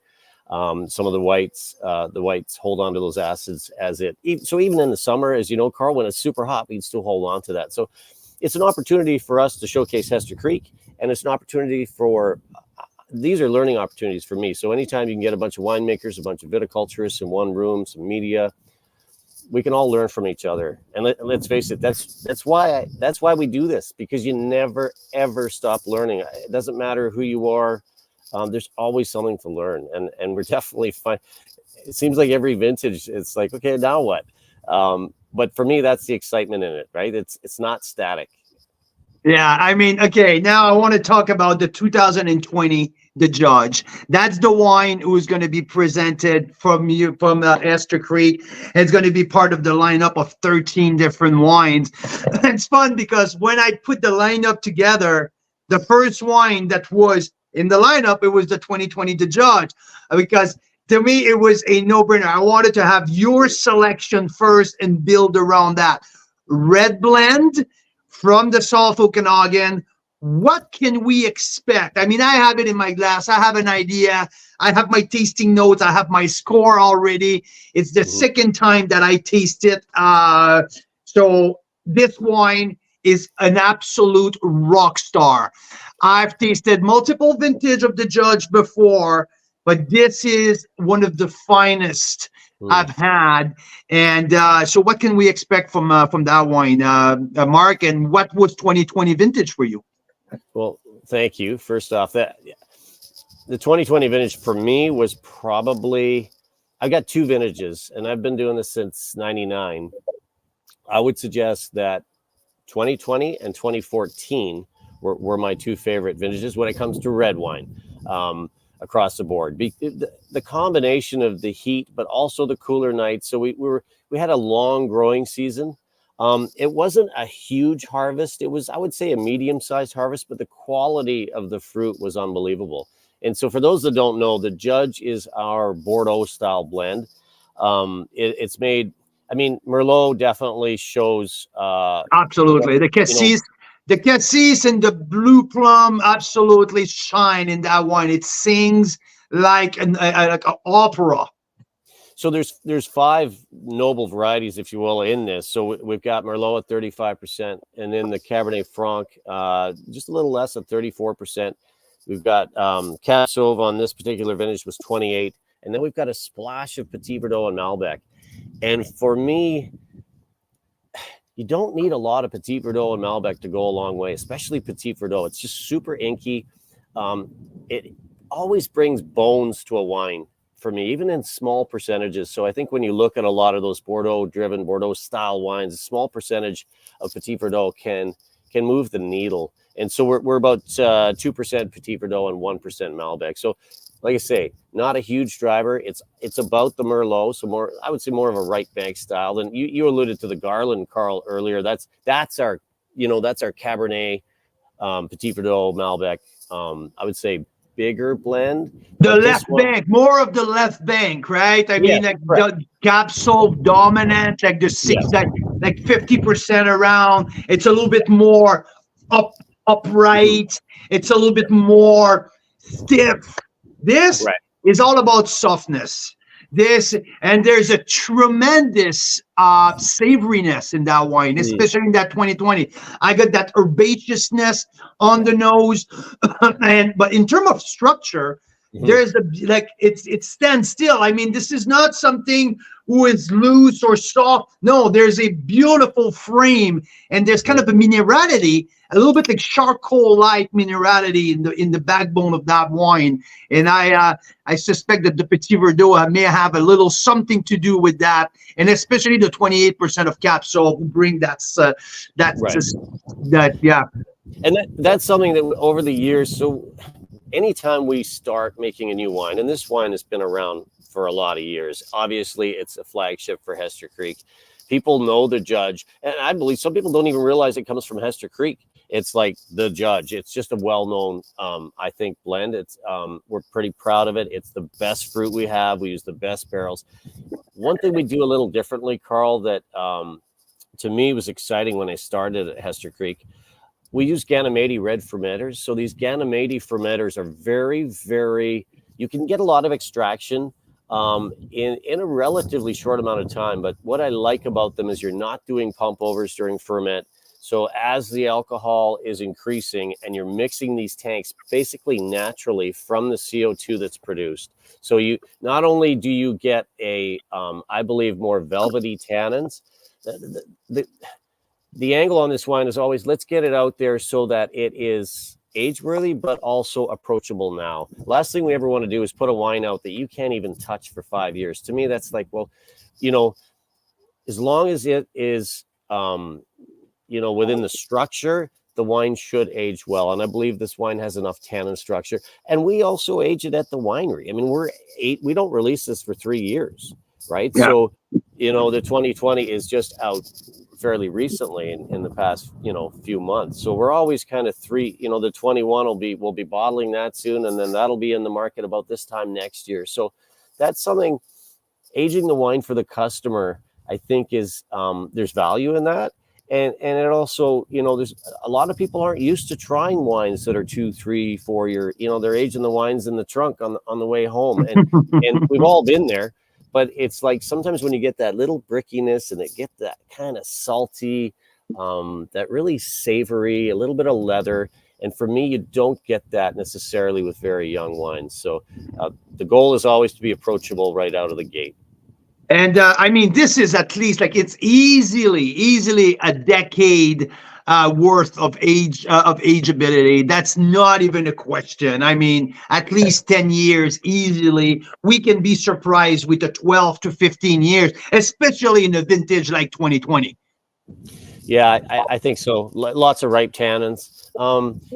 some of the whites hold on to those acids so even in the summer, as you know, Carl, when it's super hot, we can still hold on to that. So it's an opportunity for us to showcase Hester Creek, and it's an opportunity these are learning opportunities for me. So anytime you can get a bunch of winemakers, a bunch of viticulturists in one room, some media, we can all learn from each other. And let's face it, that's why we do this, because you never ever stop learning. It doesn't matter who you are. There's always something to learn, and we're definitely fine. It seems like every vintage, it's like, okay, now what? But for me, that's the excitement in it, right? It's not static. Yeah, I mean, okay, now I want to talk about the 2020, the Judge. That's the wine who's going to be presented from Hester Creek. It's going to be part of the lineup of 13 different wines. It's fun because when I put the lineup together, the first wine that was in the lineup, it was the 2020, the Judge, because to me, it was a no-brainer. I wanted to have your selection first and build around that. Red blend from the South Okanagan. What can we expect? I mean, I have it in my glass. I have an idea. I have my tasting notes. I have my score already. It's the second time that I taste it. So this wine is an absolute rock star. I've tasted multiple vintage of the Judge before, but this is one of the finest I've had. And so what can we expect from that wine, Mark? And what was 2020 vintage for you? Well, thank you. First off, the 2020 vintage for me was probably, I've got two vintages, and I've been doing this since 99. I would suggest that 2020 and 2014 were my two favorite vintages when it comes to red wine. Across the board, the combination of the heat, but also the cooler nights. So we had a long growing season. It wasn't a huge harvest. It was, I would say, a medium-sized harvest, but the quality of the fruit was unbelievable. And so for those that don't know, the Judge is our Bordeaux style blend. It's made, I mean, Merlot definitely shows. Absolutely. The Cassis, The cassis and the blue plum absolutely shine in that wine. It sings like an opera. So there's 5 noble varieties, if you will, in this. So we've got Merlot at 35%, and then the Cabernet Franc just a little less at 34%. We've got Cab Sauv on this particular vintage was 28, and then we've got a splash of Petit Verdot and Malbec. And for me, you don't need a lot of Petit Verdot and Malbec to go a long way, especially Petit Verdot. It's just super inky. It always brings bones to a wine for me, even in small percentages. So I think when you look at a lot of those Bordeaux-driven, Bordeaux-style wines, a small percentage of Petit Verdot can move the needle. And so we're about 2% Petit Verdot and 1% Malbec. So, like I say, not a huge driver. It's about the Merlot, so more, I would say, more of a right bank style. And you alluded to the Garland, Carl, earlier. That's our Cabernet, Petit Verdot, Malbec. I would say bigger blend. The left bank, more of the left bank, right? I mean, like correct. The Cab Sauv dominant, like the six, like 50% around. It's a little bit more upright. It's a little bit more stiff. This is all about softness. And there's a tremendous savoriness in that wine, especially in that 2020. I got that herbaceousness on the nose, but in terms of structure, there's it stands still. I mean, this is not something who is loose or soft. No, there's a beautiful frame, and there's kind of a minerality, a little bit like charcoal-like minerality in the backbone of that wine. And I suspect that the Petit Verdot may have a little something to do with that, and especially the 28% of Cab Sauv will bring that. And that's something that over the years. So anytime we start making a new wine, and this wine has been around for a lot of years, obviously it's a flagship for Hester Creek. People know the Judge, and I believe some people don't even realize it comes from Hester Creek. It's like the Judge. It's just a well-known, I think, blend. It's we're pretty proud of it. It's the best fruit we have. We use the best barrels. One thing we do a little differently, Carl, that to me was exciting when I started at Hester Creek. We use Ganymede red fermenters. So these Ganymede fermenters are very, very, you can get a lot of extraction in a relatively short amount of time. But what I like about them is you're not doing pump overs during ferment. So as the alcohol is increasing and you're mixing these tanks basically naturally from the CO2 that's produced. So you not only do you get a, I believe, more velvety tannins, the angle on this wine is always, let's get it out there so that it is age-worthy, but also approachable now. Last thing we ever want to do is put a wine out that you can't even touch for 5 years. To me, that's like, well, as long as it is, within the structure, the wine should age well. And I believe this wine has enough tannin structure. And we also age it at the winery. I mean, we don't release this for 3 years, right? Yeah. So, the 2020 is just out fairly recently in the past, few months. So we're always kind of the 21 we'll be bottling that soon. And then that'll be in the market about this time next year. So that's something, aging the wine for the customer, I think is, there's value in that. And it also, there's a lot of people aren't used to trying wines that are 2, 3, 4 year, they're aging the wines in the trunk on the way home. And we've all been there. But it's like sometimes when you get that little brickiness and it get that kind of salty, that really savory, a little bit of leather. And for me, you don't get that necessarily with very young wines. So the goal is always to be approachable right out of the gate. And this is at least it's easily a decade worth of ageability. That's not even a question. I mean, at least 10 years easily. We can be surprised with the 12 to 15 years, especially in a vintage like 2020. Yeah, I think so. Lots of ripe tannins.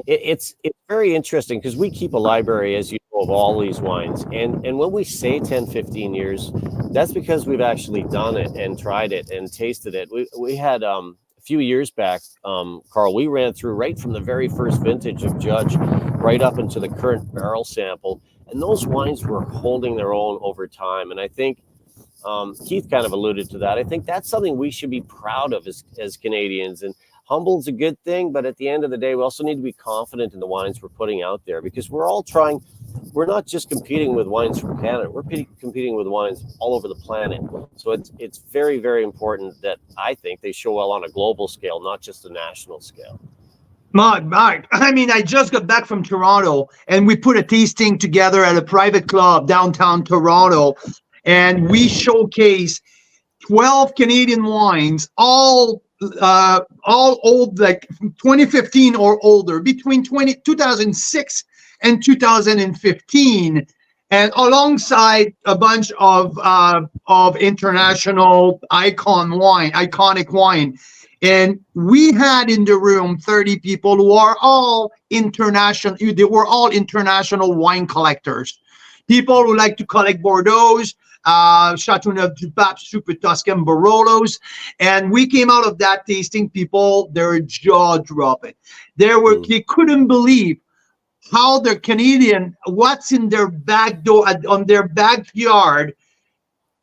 It's very interesting because we keep a library, as you know, of all these wines. And when we say 10, 15 years, that's because we've actually done it and tried it and tasted it. We had a few years back, Carl, we ran through right from the very first vintage of Judge right up into the current barrel sample. And those wines were holding their own over time. And I think Keith kind of alluded to that. I think that's something we should be proud of as Canadians. And Humble's a good thing, but at the end of the day, we also need to be confident in the wines we're putting out there, because we're not just competing with wines from Canada, we're competing with wines all over the planet. So it's very, very important that I think they show well on a global scale, not just a national scale. Mark, I mean, I just got back from Toronto, and we put a tasting together at a private club downtown Toronto, and we showcase 12 Canadian wines, all old, like 2015 or older, between 2006 and 2015, and alongside a bunch of international iconic wine. And we had in the room 30 people who are all international. They were all international wine collectors, people who like to collect Bordeaux's, Chateauneuf du Pape, Super Tuscan Barolos. And we came out of that tasting, people, their jaw dropping. They couldn't believe how the Canadian, what's in their back door, on their backyard,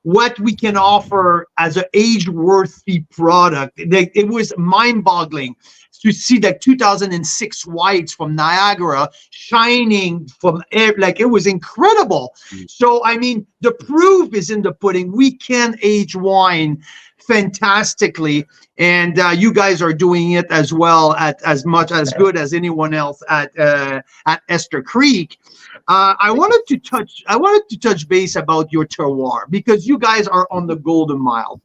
what we can offer as an age-worthy product. It was mind-boggling to see that 2006 whites from Niagara shining from air. Like, it was incredible. So, I mean, the proof is in the pudding. We can age wine fantastically, and you guys are doing it as well, at as much as good as anyone else at Hester Creek. I wanted to touch base about your terroir, because you guys are on the Golden Mile,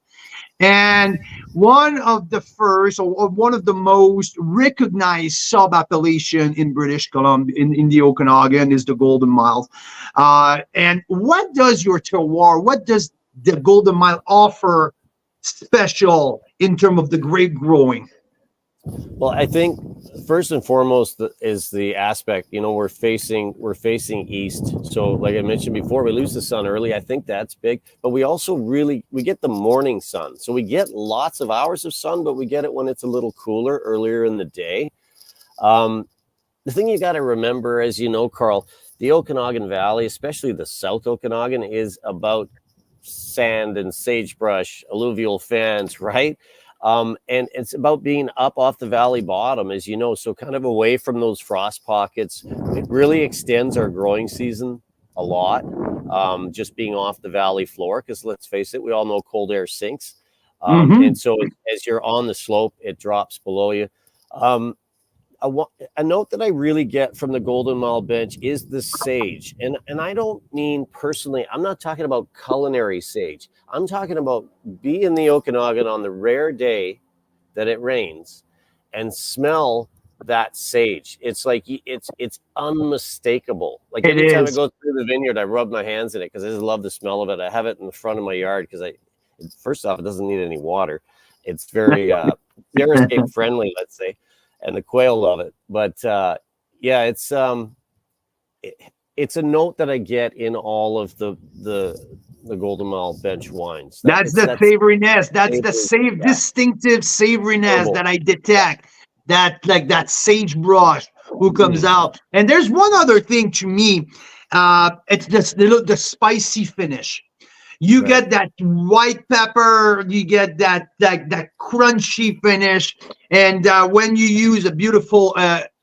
and one of the first, or one of the most recognized sub-appellation in British Columbia, in the Okanagan, is the Golden Mile. And what does your terroir, what does the Golden Mile offer special in terms of the grape growing? Well, I think first and foremost is the aspect, we're facing east. So like I mentioned before, we lose the sun early. I think that's big, but we also we get the morning sun. So we get lots of hours of sun, but we get it when it's a little cooler earlier in the day. The thing you got to remember, as you know, Carl, the Okanagan Valley, especially the South Okanagan, is about sand and sagebrush, alluvial fans, right? And it's about being up off the valley bottom, as you know, so kind of away from those frost pockets. It really extends our growing season a lot, just being off the valley floor, because let's face it, we all know cold air sinks. And so as you're on the slope, it drops below you. A note that I really get from the Golden Mile bench is the sage. And I don't mean personally, I'm not talking about culinary sage. I'm talking about be in the Okanagan on the rare day that it rains and smell that sage. It's like, it's unmistakable. Like anytime I go through the vineyard, I rub my hands in it because I just love the smell of it. I have it in the front of my yard because first off, it doesn't need any water. It's very aeroscape friendly, let's say. And the quail love it. But yeah, it's a note that I get in all of the Golden Mile bench wines. That's the savoriness. That's the distinctive savoriness that I detect. That, like, that sagebrush who comes out. And there's one other thing to me. It's the spicy finish. You get that white pepper, you get that crunchy finish, and when you use a beautiful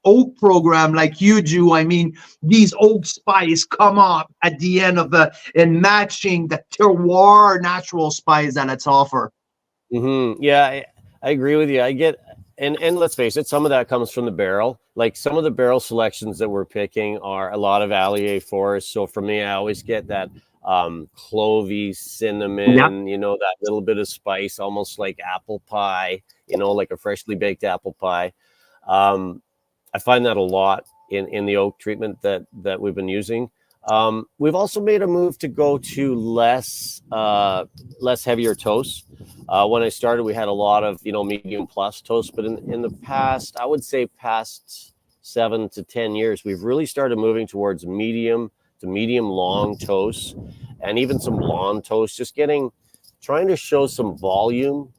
oak program like you do, I mean, these oak spice come up at the end of and matching the terroir natural spice that it's offer. Yeah, I agree with you. I get, and let's face it, some of that comes from the barrel. Like some of the barrel selections that we're picking are a lot of Allier Forest. So for me, I always get that clovey, cinnamon, that little bit of spice, almost like apple pie, like a freshly baked apple pie. I find that a lot in the oak treatment that we've been using. We've also made a move to go to less heavier toast. When I started, we had a lot of, medium plus toast, but in the past, I would say past 7 to 10 years, we've really started moving towards medium to medium long toast, and even some blonde toast, trying to show some volume,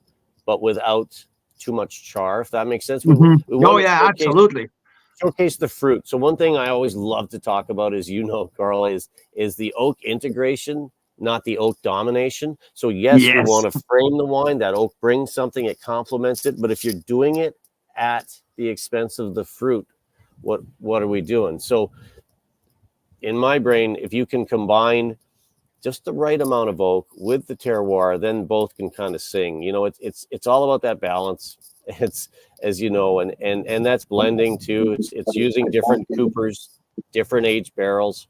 but without too much char, if that makes sense. Absolutely. Showcase the fruit. So one thing I always love to talk about is, Carl, is the oak integration, not the oak domination. So yes, we want to frame the wine. That oak brings something, it complements it. But if you're doing it at the expense of the fruit, what are we doing? So in my brain, if you can combine just the right amount of oak with the terroir, then both can kind of sing. You know, it's all about that balance. It's, as you know, and that's blending too. It's using different coopers, different age barrels.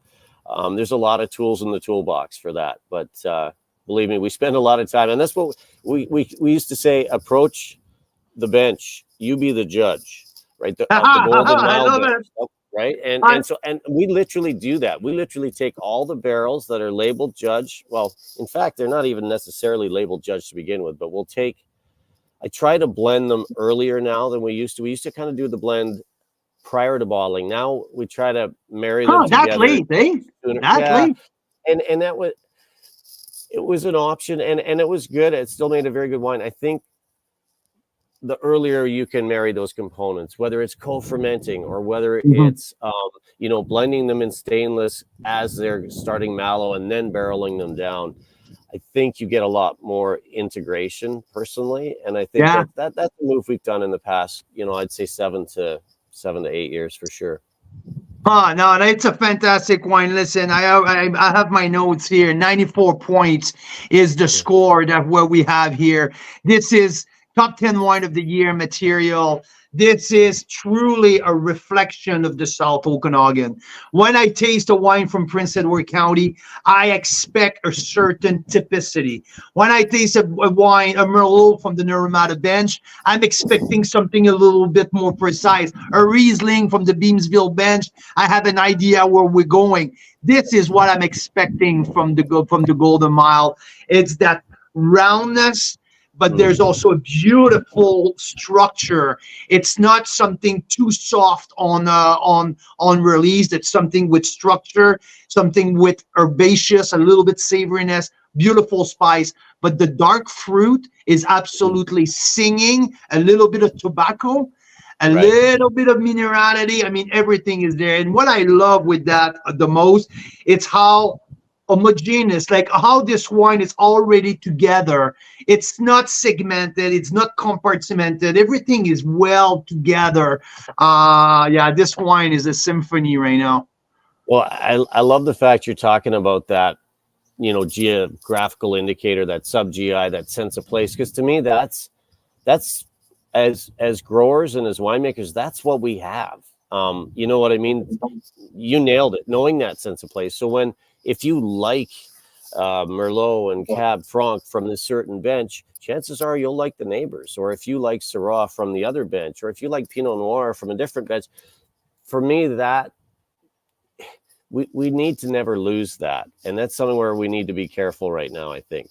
There's a lot of tools in the toolbox for that. But believe me, we spend a lot of time, and that's what we used to say: approach the bench, you be the judge, right? The golden mile bench, right? And we literally do that. We literally take all the barrels that are labeled judge. Well, in fact, they're not even necessarily labeled judge to begin with, but I try to blend them earlier now than we used to. We used to kind of do the blend prior to bottling. Now we try to marry them together. That's late, eh? That's late. And that was an option, and it was good. It still made a very good wine. I think the earlier you can marry those components, whether it's co-fermenting or whether it's blending them in stainless as they're starting mallow and then barreling them down, I think you get a lot more integration personally. And I think that's a move we've done in the past, I'd say 7 to 8 years for sure. No, it's a fantastic wine. Listen, I have my notes here. 94 points is the score that what we have here. This is top 10 wine of the year material. This is truly a reflection of the South Okanagan. When I taste a wine from Prince Edward County, I expect a certain typicity. When I taste a wine, a Merlot from the Naramata bench, I'm expecting something a little bit more precise. A Riesling from the Beamsville bench, I have an idea where we're going. This is what I'm expecting from the Golden Mile. It's that roundness, but there's also a beautiful structure. It's not something too soft on release. It's something with structure, something with herbaceous, a little bit savoriness, beautiful spice. But the dark fruit is absolutely singing, a little bit of tobacco, a little bit of minerality. I mean, everything is there. And what I love with that the most, it's how homogeneous, like how this wine is already together. It's not segmented, it's not compartmented, everything is well together. This wine is a symphony right now. Well, I love the fact you're talking about that, geographical indicator, that sub GI, that sense of place, because to me that's as growers and as winemakers, that's what we have. You know what I mean? You nailed it, knowing that sense of place. So if you like Merlot and Cab Franc from this certain bench, chances are you'll like the neighbors. Or if you like Syrah from the other bench, or if you like Pinot Noir from a different bench, for me, that we need to never lose that. And that's something where we need to be careful right now, I think.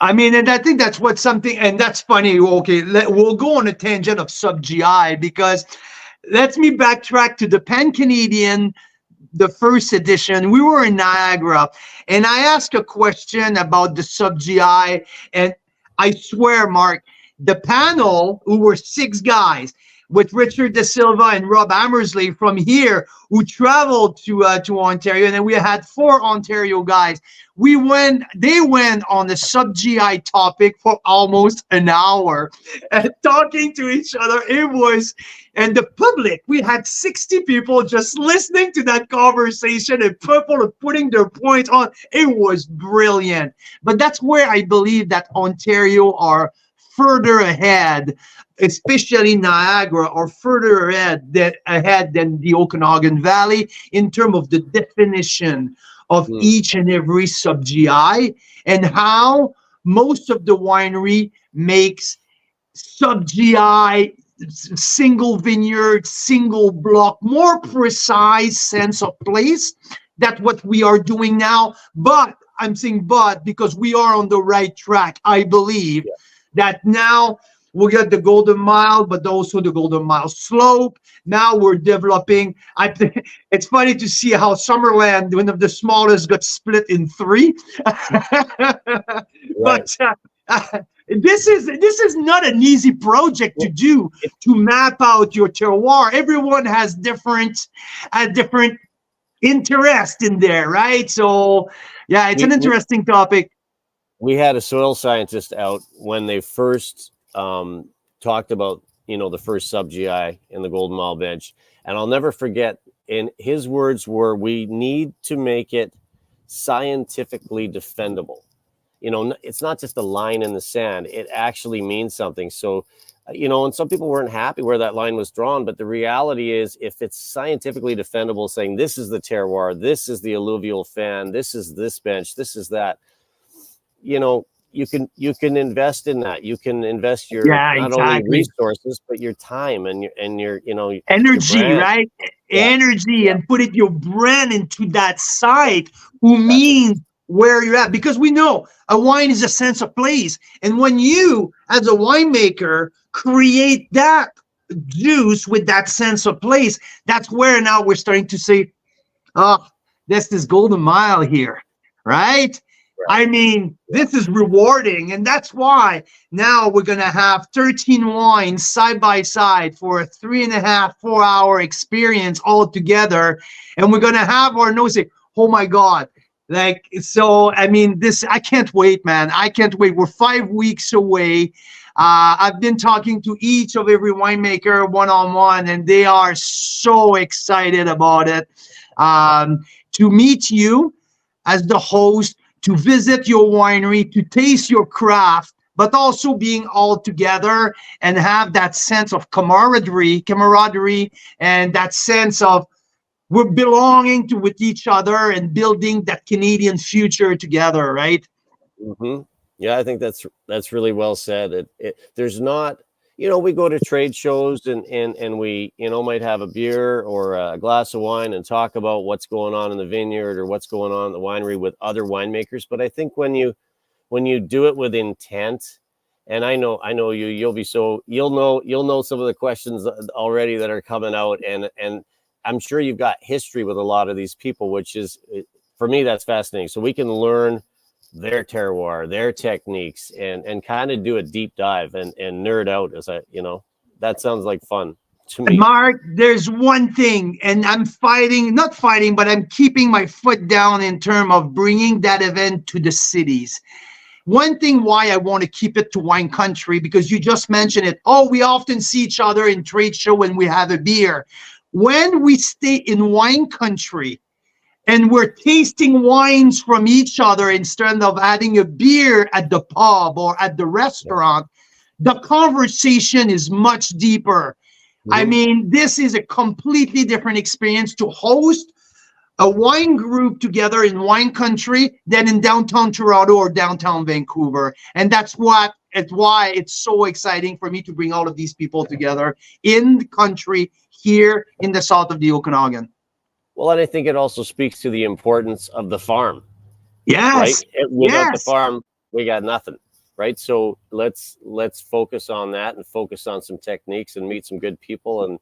I mean, and I think that's and that's funny. Okay, we'll go on a tangent of sub GI because let me backtrack to the Pan-Canadian, the first edition. We were in Niagara, and I asked a question about the sub GI, and I swear, Mark, the panel, who were 6 guys, with Richard De Silva and Rob Hammersley from here, who traveled to Ontario, and then we had 4 Ontario guys. They went on the sub GI topic for almost an hour, talking to each other. And the public, we had 60 people just listening to that conversation, and people putting their points on. It was brilliant. But that's where I believe that Ontario are further ahead, especially Niagara, are further ahead than the Okanagan Valley in terms of the definition of each and every sub GI, and how most of the winery makes sub GI, single vineyard, single block, more precise sense of place. That's what we are doing now. But I'm saying because we are on the right track. I believe that now we got the Golden Mile, but also the Golden Mile Slope. Now we're developing. I think it's funny to see how Summerland, one of the smallest, got split in 3. But this is not an easy project to do, to map out your terroir. Everyone has different interest in there, right? So yeah, it's an interesting topic. We had a soil scientist out when they first talked about the first sub GI in the Golden Mile bench. And I'll never forget, and his words were, we need to make it scientifically defendable. It's not just a line in the sand. It actually means something. So, and some people weren't happy where that line was drawn. But the reality is, if it's scientifically defendable, saying this is the terroir, this is the alluvial fan, this is this bench, this is that, you can invest in that. You can invest your not only resources, but your time and your energy, your brand. right? Energy, and put your brand into that site who means where you're at, because we know a wine is a sense of place. And when you, as a winemaker, create that juice with that sense of place, that's where now we're starting to say, oh, that's this Golden Mile here, right? I mean, this is rewarding. And that's why now we're going to have 13 wines side by side for a 3.5, 4-hour experience all together. And we're going to have our nose say, oh my God. Like, so, I mean, I can't wait, man. I can't wait. We're 5 weeks away. I've been talking to each of every winemaker one-on-one, and they are so excited about it. To meet you as the host, to visit your winery, to taste your craft, but also being all together and have that sense of camaraderie, and that sense of we're belonging with each other and building that Canadian future together, right? Mm-hmm. Yeah, I think that's really well said. There's not, we go to trade shows and we, might have a beer or a glass of wine and talk about what's going on in the vineyard or what's going on in the winery with other winemakers. But I think when you do it with intent, and I know you'll know some of the questions already that are coming out, and I'm sure you've got history with a lot of these people, which is, for me, that's fascinating. So we can learn their terroir, their techniques, and kind of do a deep dive and nerd out that sounds like fun to me. Mark, there's one thing, and I'm not fighting, but I'm keeping my foot down in terms of bringing that event to the cities. One thing why I want to keep it to wine country, because you just mentioned it. Oh, we often see each other in trade show when we have a beer. When we stay in wine country, and we're tasting wines from each other instead of having a beer at the pub or at the restaurant, the conversation is much deeper. Mm-hmm. I mean, this is a completely different experience to host a wine group together in wine country than in downtown Toronto or downtown Vancouver. And that's why it's so exciting for me to bring all of these people together in the country here in the south of the Okanagan. Well, and I think it also speaks to the importance of the farm. Yes. Right? Without the farm, we got nothing. Right. So let's focus on that and focus on some techniques and meet some good people. And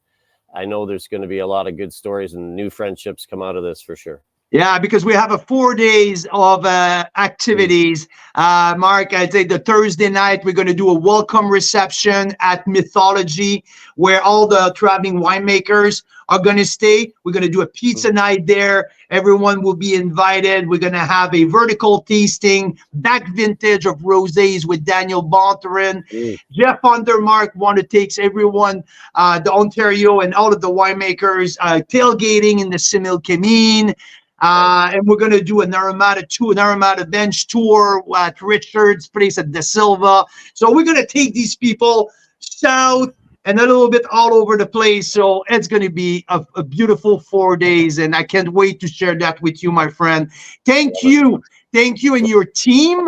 I know there's going to be a lot of good stories and new friendships come out of this for sure. Yeah, because we have 4 days of activities. Mark, I'd say the Thursday night, we're going to do a welcome reception at Mythology, where all the traveling winemakers are going to stay. We're going to do a pizza night there. Everyone will be invited. We're going to have a vertical tasting, back vintage of rosés with Daniel Bonterin. Jeff Undermark want to take everyone, the Ontario and all of the winemakers, tailgating in the Similkameen. And we're going to do an Aramata bench tour at Richard's place at De Silva. So we're going to take these people south and a little bit all over the place. So it's going to be a beautiful 4 days. And I can't wait to share that with you, my friend. Thank you and your team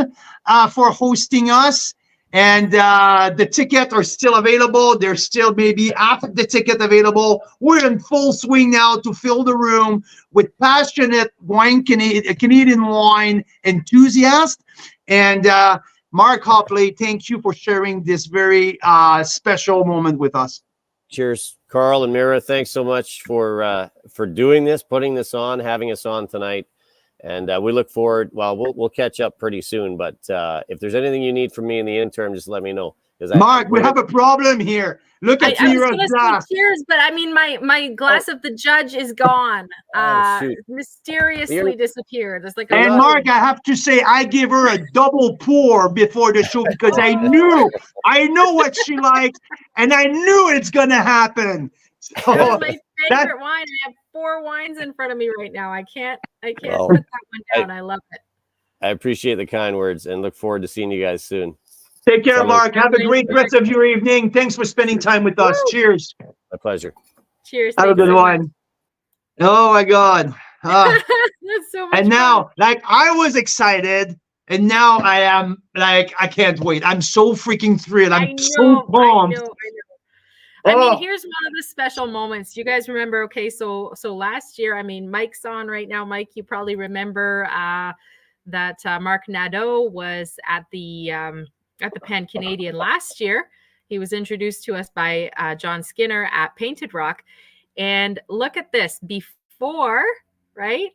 for hosting us. And the tickets are still available. There's still maybe half of the ticket available. We're in full swing now to fill the room with passionate Canadian wine enthusiasts. And Mark Hopley, thank you for sharing this very special moment with us. Cheers, Carl and Mira. Thanks so much for doing this, putting this on, having us on tonight. And we look forward. Well, we'll catch up pretty soon. But if there's anything you need from me in the interim, just let me know. Mark, we have a problem here. Look at I was Mira's gonna glass. say cheers, but I mean my glass of the judge is gone. Shoot. Mysteriously disappeared. It's like a And Mark, I have to say, I give her a double pour before the show because I know what she likes, and I knew it's gonna happen. So That's my favorite wine. I have 4 wines in front of me right now. I can't put that one down. I love it. I appreciate the kind words and look forward to seeing you guys soon. take care, Mark. Have a great rest of your evening. Thanks for spending time with us. Cheers. My pleasure. Cheers. Have a good one. Oh my God. That's so much And now, like, I was excited, and now I am like, I can't wait. I'm so freaking thrilled. I'm so pumped. I know. I mean, here's one of the special moments. You guys remember? Okay, so last year, I mean, Mike's on right now. Mike, you probably remember that Mark Nadeau was at the Pan-Canadian last year. He was introduced to us by John Skinner at Painted Rock. And look at this. Before, right,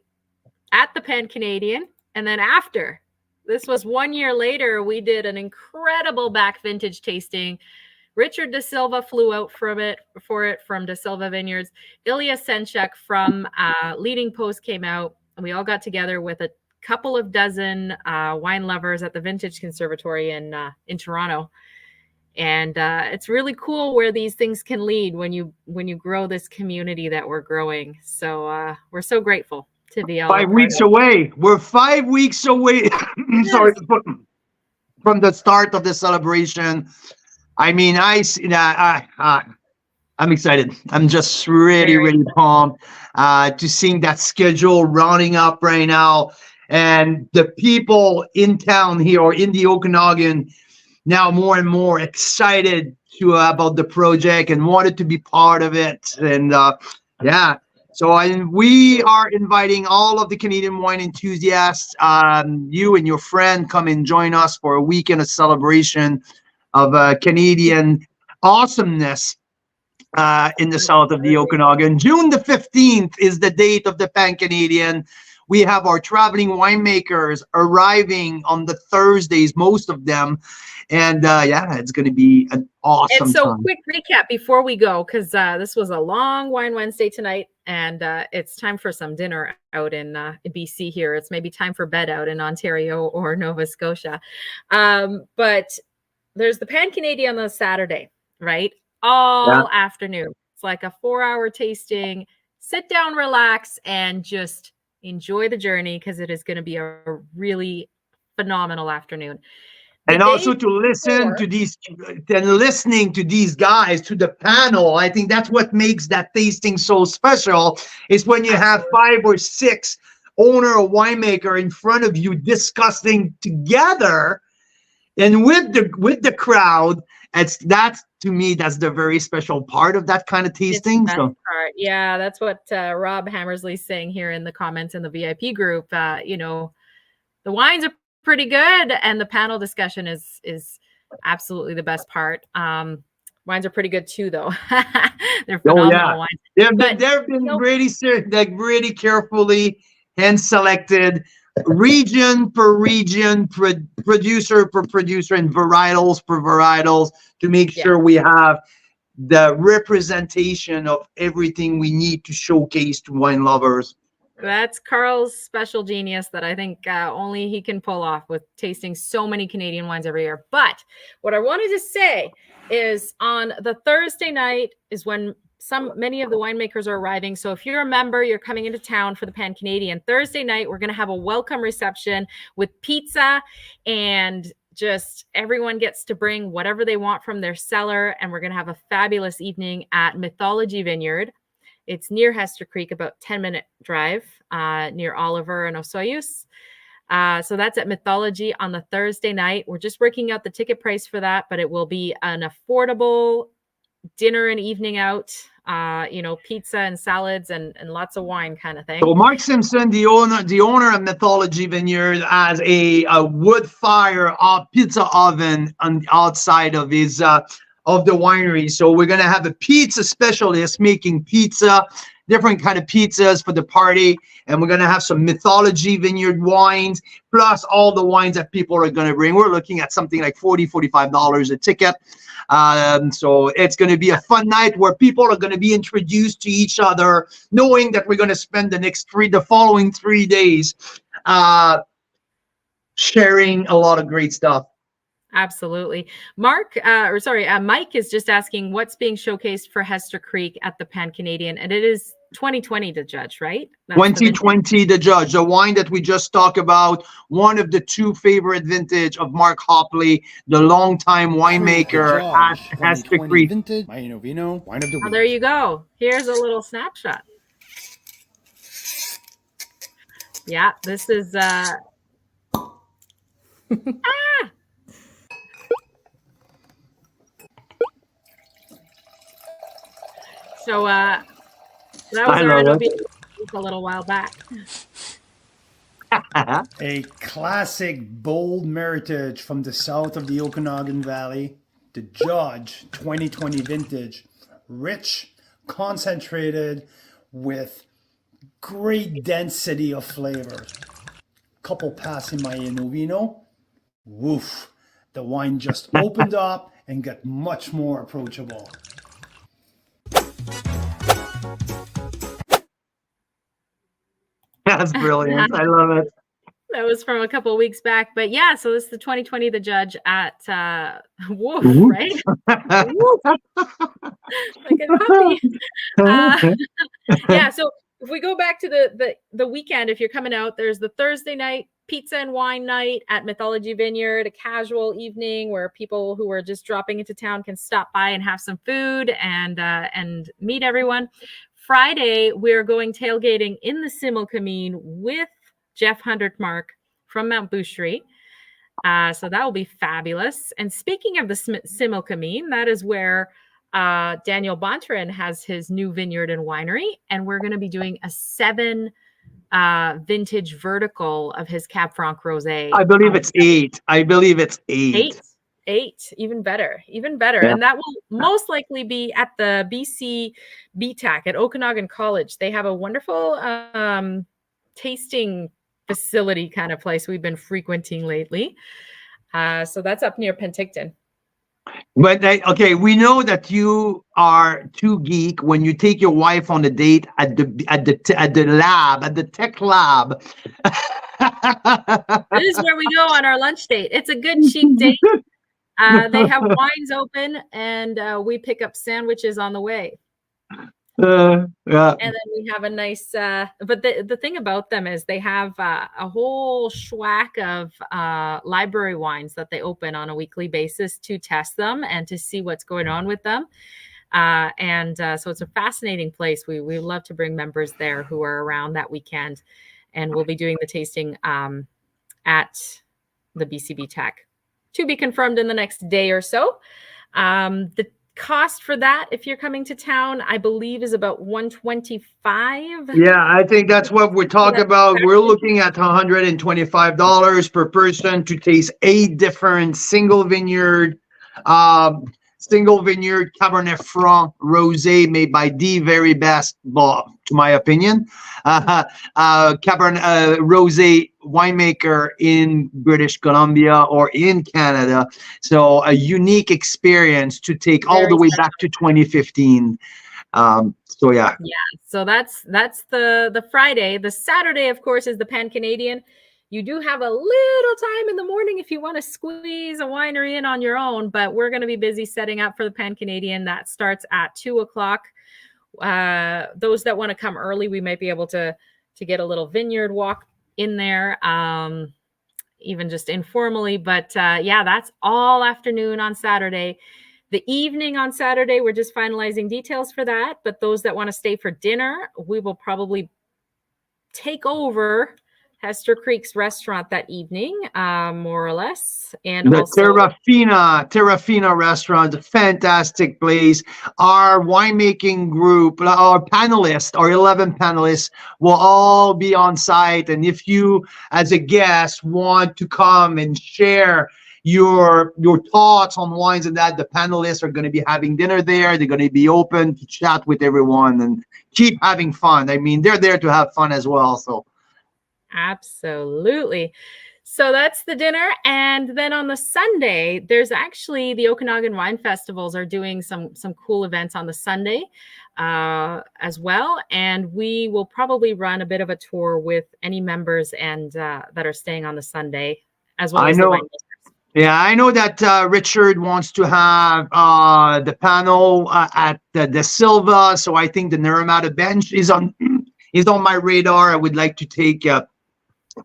at the Pan-Canadian, and then after. This was 1 year later. We did an incredible back vintage tasting. Richard Da Silva flew out for it from Da Silva Vineyards. Ilya Senchuk from Leading Post came out, and we all got together with a couple of dozen wine lovers at the Vintage Conservatory in Toronto. And it's really cool where these things can lead when you grow this community that we're growing. So we're so grateful to be all 5 weeks away. We're 5 weeks away. Sorry, from the start of the celebration. I mean, I'm excited. I'm just really pumped to seeing that schedule rounding up right now. And the people in town here or in the Okanagan now more and more excited about the project and wanted to be part of it. And so we are inviting all of the Canadian wine enthusiasts. You and your friend come and join us for a weekend of celebration of Canadian awesomeness in the south of the Okanagan. June the 15th is the date of the Pan-Canadian. We have our traveling winemakers arriving on the Thursdays, most of them. And it's going to be an awesome And so time. quick recap before we go, because this was a long Wine Wednesday tonight, and it's time for some dinner out in BC here. It's maybe time for bed out in Ontario or Nova Scotia. But there's the Pan-Canadian on the Saturday, right? All afternoon. It's like a 4-hour tasting. Sit down, relax, and just enjoy the journey because it is going to be a really phenomenal afternoon. And also to listen to these, and listening to these guys, to the panel, I think that's what makes that tasting so special, is when you have 5 or 6 owner or winemaker in front of you discussing together and with the crowd. That's to me, that's the very special part of that kind of tasting. Yeah, that's what Rob Hammersley's saying here in the comments in the VIP group. The wines are pretty good, and the panel discussion is absolutely the best part. Wines are pretty good too, though. They're phenomenal wines. They've been really carefully hand selected, region per region, producer per producer, and varietals per varietals, to make sure we have the representation of everything we need to showcase to wine lovers. That's Carl's special genius that I think only he can pull off with tasting so many Canadian wines every year. But what I wanted to say is on the Thursday night is when many of the winemakers are arriving. So if you're a member, you're coming into town for the Pan-Canadian. Thursday night, we're going to have a welcome reception with pizza, and just everyone gets to bring whatever they want from their cellar. And we're going to have a fabulous evening at Mythology Vineyard. It's near Hester Creek, about 10-minute drive near Oliver and Osoyoos. So that's at Mythology on the Thursday night. We're just working out the ticket price for that, but it will be an affordable dinner and evening out, pizza and salads and lots of wine kind of thing. So Mark Simpson, the owner of Mythology Vineyard, has a wood fire pizza oven on the outside of his of the winery. So we're gonna have a pizza specialist making pizza different kind of pizzas for the party. And we're going to have some Mythology Vineyard wines, plus all the wines that people are going to bring. We're looking at something like $45 a ticket. So it's going to be a fun night where people are going to be introduced to each other, knowing that we're going to spend the following 3 days sharing a lot of great stuff. Absolutely. Mike is just asking what's being showcased for Hester Creek at the Pan-Canadian, and it is 2020 to judge, right? That's 2020 the judge, the wine that we just talked about, one of the 2 favorite vintage of Mark Hopley, the longtime winemaker at Hester Creek. Vintage, Vino, wine of the week. There you go. Here's a little snapshot. Yeah, this is So that was our a little while back. A classic bold meritage from the south of the Okanagan Valley, the Judge 2020 vintage, rich, concentrated, with great density of flavor. Couple passing my Vino, woof, the wine just opened up and got much more approachable. That's brilliant. I love it. That was from a couple of weeks back, but yeah, so this is the 2020 the judge at Woof, right? Woof. Like a puppy. Yeah, so if we go back to the weekend, if you're coming out, there's the Thursday night pizza and wine night at Mythology Vineyard, a casual evening where people who are just dropping into town can stop by and have some food and meet everyone. Friday, we're going tailgating in the Similkameen with Jeff Hundertmark from Mount Boucherie. So that will be fabulous. And speaking of the Similkameen, that is where Daniel Bontarin has his new vineyard and winery. And we're going to be doing a 7 vintage vertical of his Cab Franc Rosé. I believe it's 8. I believe it's 8. 8, even better. Yeah. And that will most likely be at the BC BTAC at Okanagan College. They have a wonderful tasting facility kind of place we've been frequenting lately. So that's up near Penticton. But okay, we know that you are too geek when you take your wife on a date at the lab, at the tech lab. This is where we go on our lunch date. It's a good cheap date. They have wines open, and we pick up sandwiches on the way. Yeah. And then we have a nice, but the thing about them is they have a whole schwack of library wines that they open on a weekly basis to test them and to see what's going on with them. So it's a fascinating place. We love to bring members there who are around that weekend, and we'll be doing the tasting at the BCB Tech. To be confirmed in the next day or so. The cost for that, if you're coming to town, I believe is about $125. Yeah, I think that's what we're talking about. We're looking at $125 per person to taste 8 different single vineyard Cabernet Franc rosé made by the very best, well, to my opinion, Cabernet rosé winemaker in British Columbia or in Canada. So a unique experience to take all the way back to 2015. So yeah. So that's the Friday. The Saturday, of course, is the Pan-Canadian. You do have a little time in the morning if you want to squeeze a winery in on your own, but we're going to be busy setting up for the Pan-Canadian. That starts at 2:00. Those that want to come early, we might be able to get a little vineyard walk in there, even just informally. But that's all afternoon on Saturday. The evening on Saturday, we're just finalizing details for that. But those that want to stay for dinner, we will probably take over Hester Creek's restaurant that evening, more or less. And the also Terrafina restaurant, a fantastic place. Our winemaking group, our 11 panelists will all be on site. And if you, as a guest, want to come and share your thoughts on wines and that. The panelists are going to be having dinner there. They're going to be open to chat with everyone and keep having fun. I mean, they're there to have fun as well. So absolutely. So that's the dinner. And then on the Sunday, there's actually the Okanagan Wine Festivals are doing some cool events on the Sunday as well. And we will probably run a bit of a tour with any members and that are staying on the Sunday as well. I know. Yeah, I know that Richard wants to have the panel at the Silva. So I think the Naramata bench is on my radar. I would like to take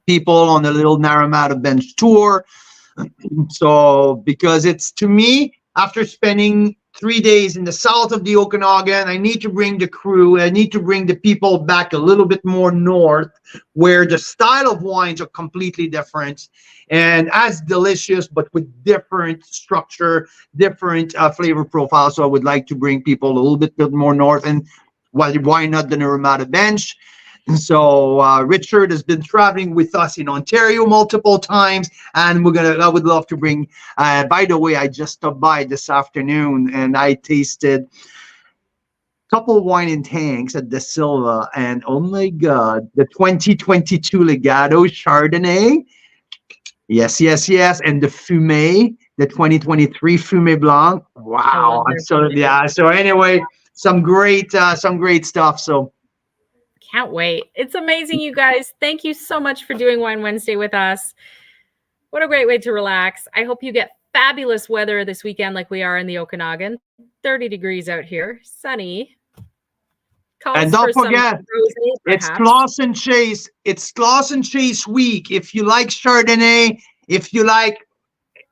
people on a little Naramata bench tour. So because it's, to me, after spending 3 days in the south of the Okanagan, I need to bring the crew, I need to bring the people back a little bit more north, where the style of wines are completely different and as delicious, but with different structure, different flavor profile. So I would like to bring people a little bit more north, and why not the Naramata bench? So Richard has been traveling with us in Ontario multiple times, and I would love to bring, by the way, I just stopped by this afternoon and I tasted a couple of wine in tanks at the Silva, and oh my God, the 2022 Legato Chardonnay. Yes. And the Fumé, the 2023 Fumé Blanc. Wow. So anyway, some great stuff. So can't wait. It's amazing, you guys. Thank you so much for doing Wine Wednesday with us. What a great way to relax. I hope you get fabulous weather this weekend like we are in the Okanagan. 30 degrees out here, sunny. And don't forget, it's Closson Chase. It's Closson Chase week. If you like Chardonnay, if you like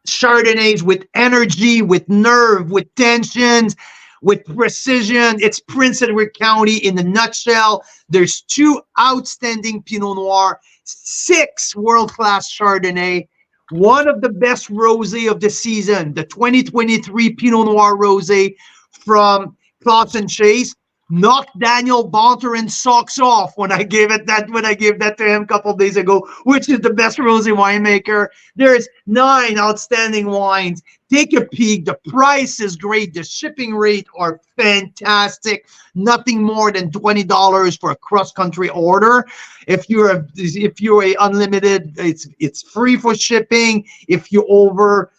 Chardonnays with energy, with nerve, with tensions, with precision, it's Prince Edward County in a nutshell. There's 2 outstanding Pinot Noir, 6 world-class Chardonnay, one of the best rosé of the season, the 2023 Pinot Noir rosé from Closson Chase. Knocked Daniel Bonterin's socks off when I gave that to him a couple of days ago, which is the best rosé winemaker. There's 9 outstanding wines. Take a peek. The price is great. The shipping rate are fantastic. Nothing more than $20 for a cross-country order. If you're a unlimited, it's free for shipping. If you over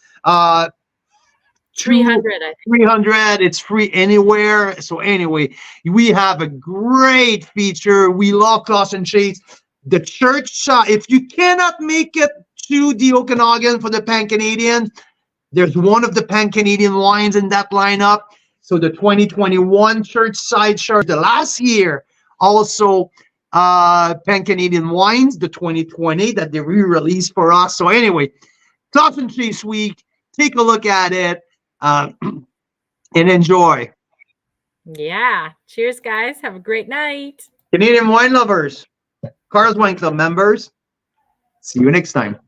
300, I think. 300, it's free anywhere. So anyway, we have a great feature. We love Closson Chase. The church side, if you cannot make it to the Okanagan for the Pan-Canadian, there's one of the Pan-Canadian wines in that lineup. So the 2021 church side chart, the last year, also Pan-Canadian wines, the 2020 that they re-released for us. So anyway, Closson Chase week, take a look at it. And enjoy. Yeah. Cheers, guys. Have a great night. Canadian wine lovers, Carl's Wine Club members, see you next time.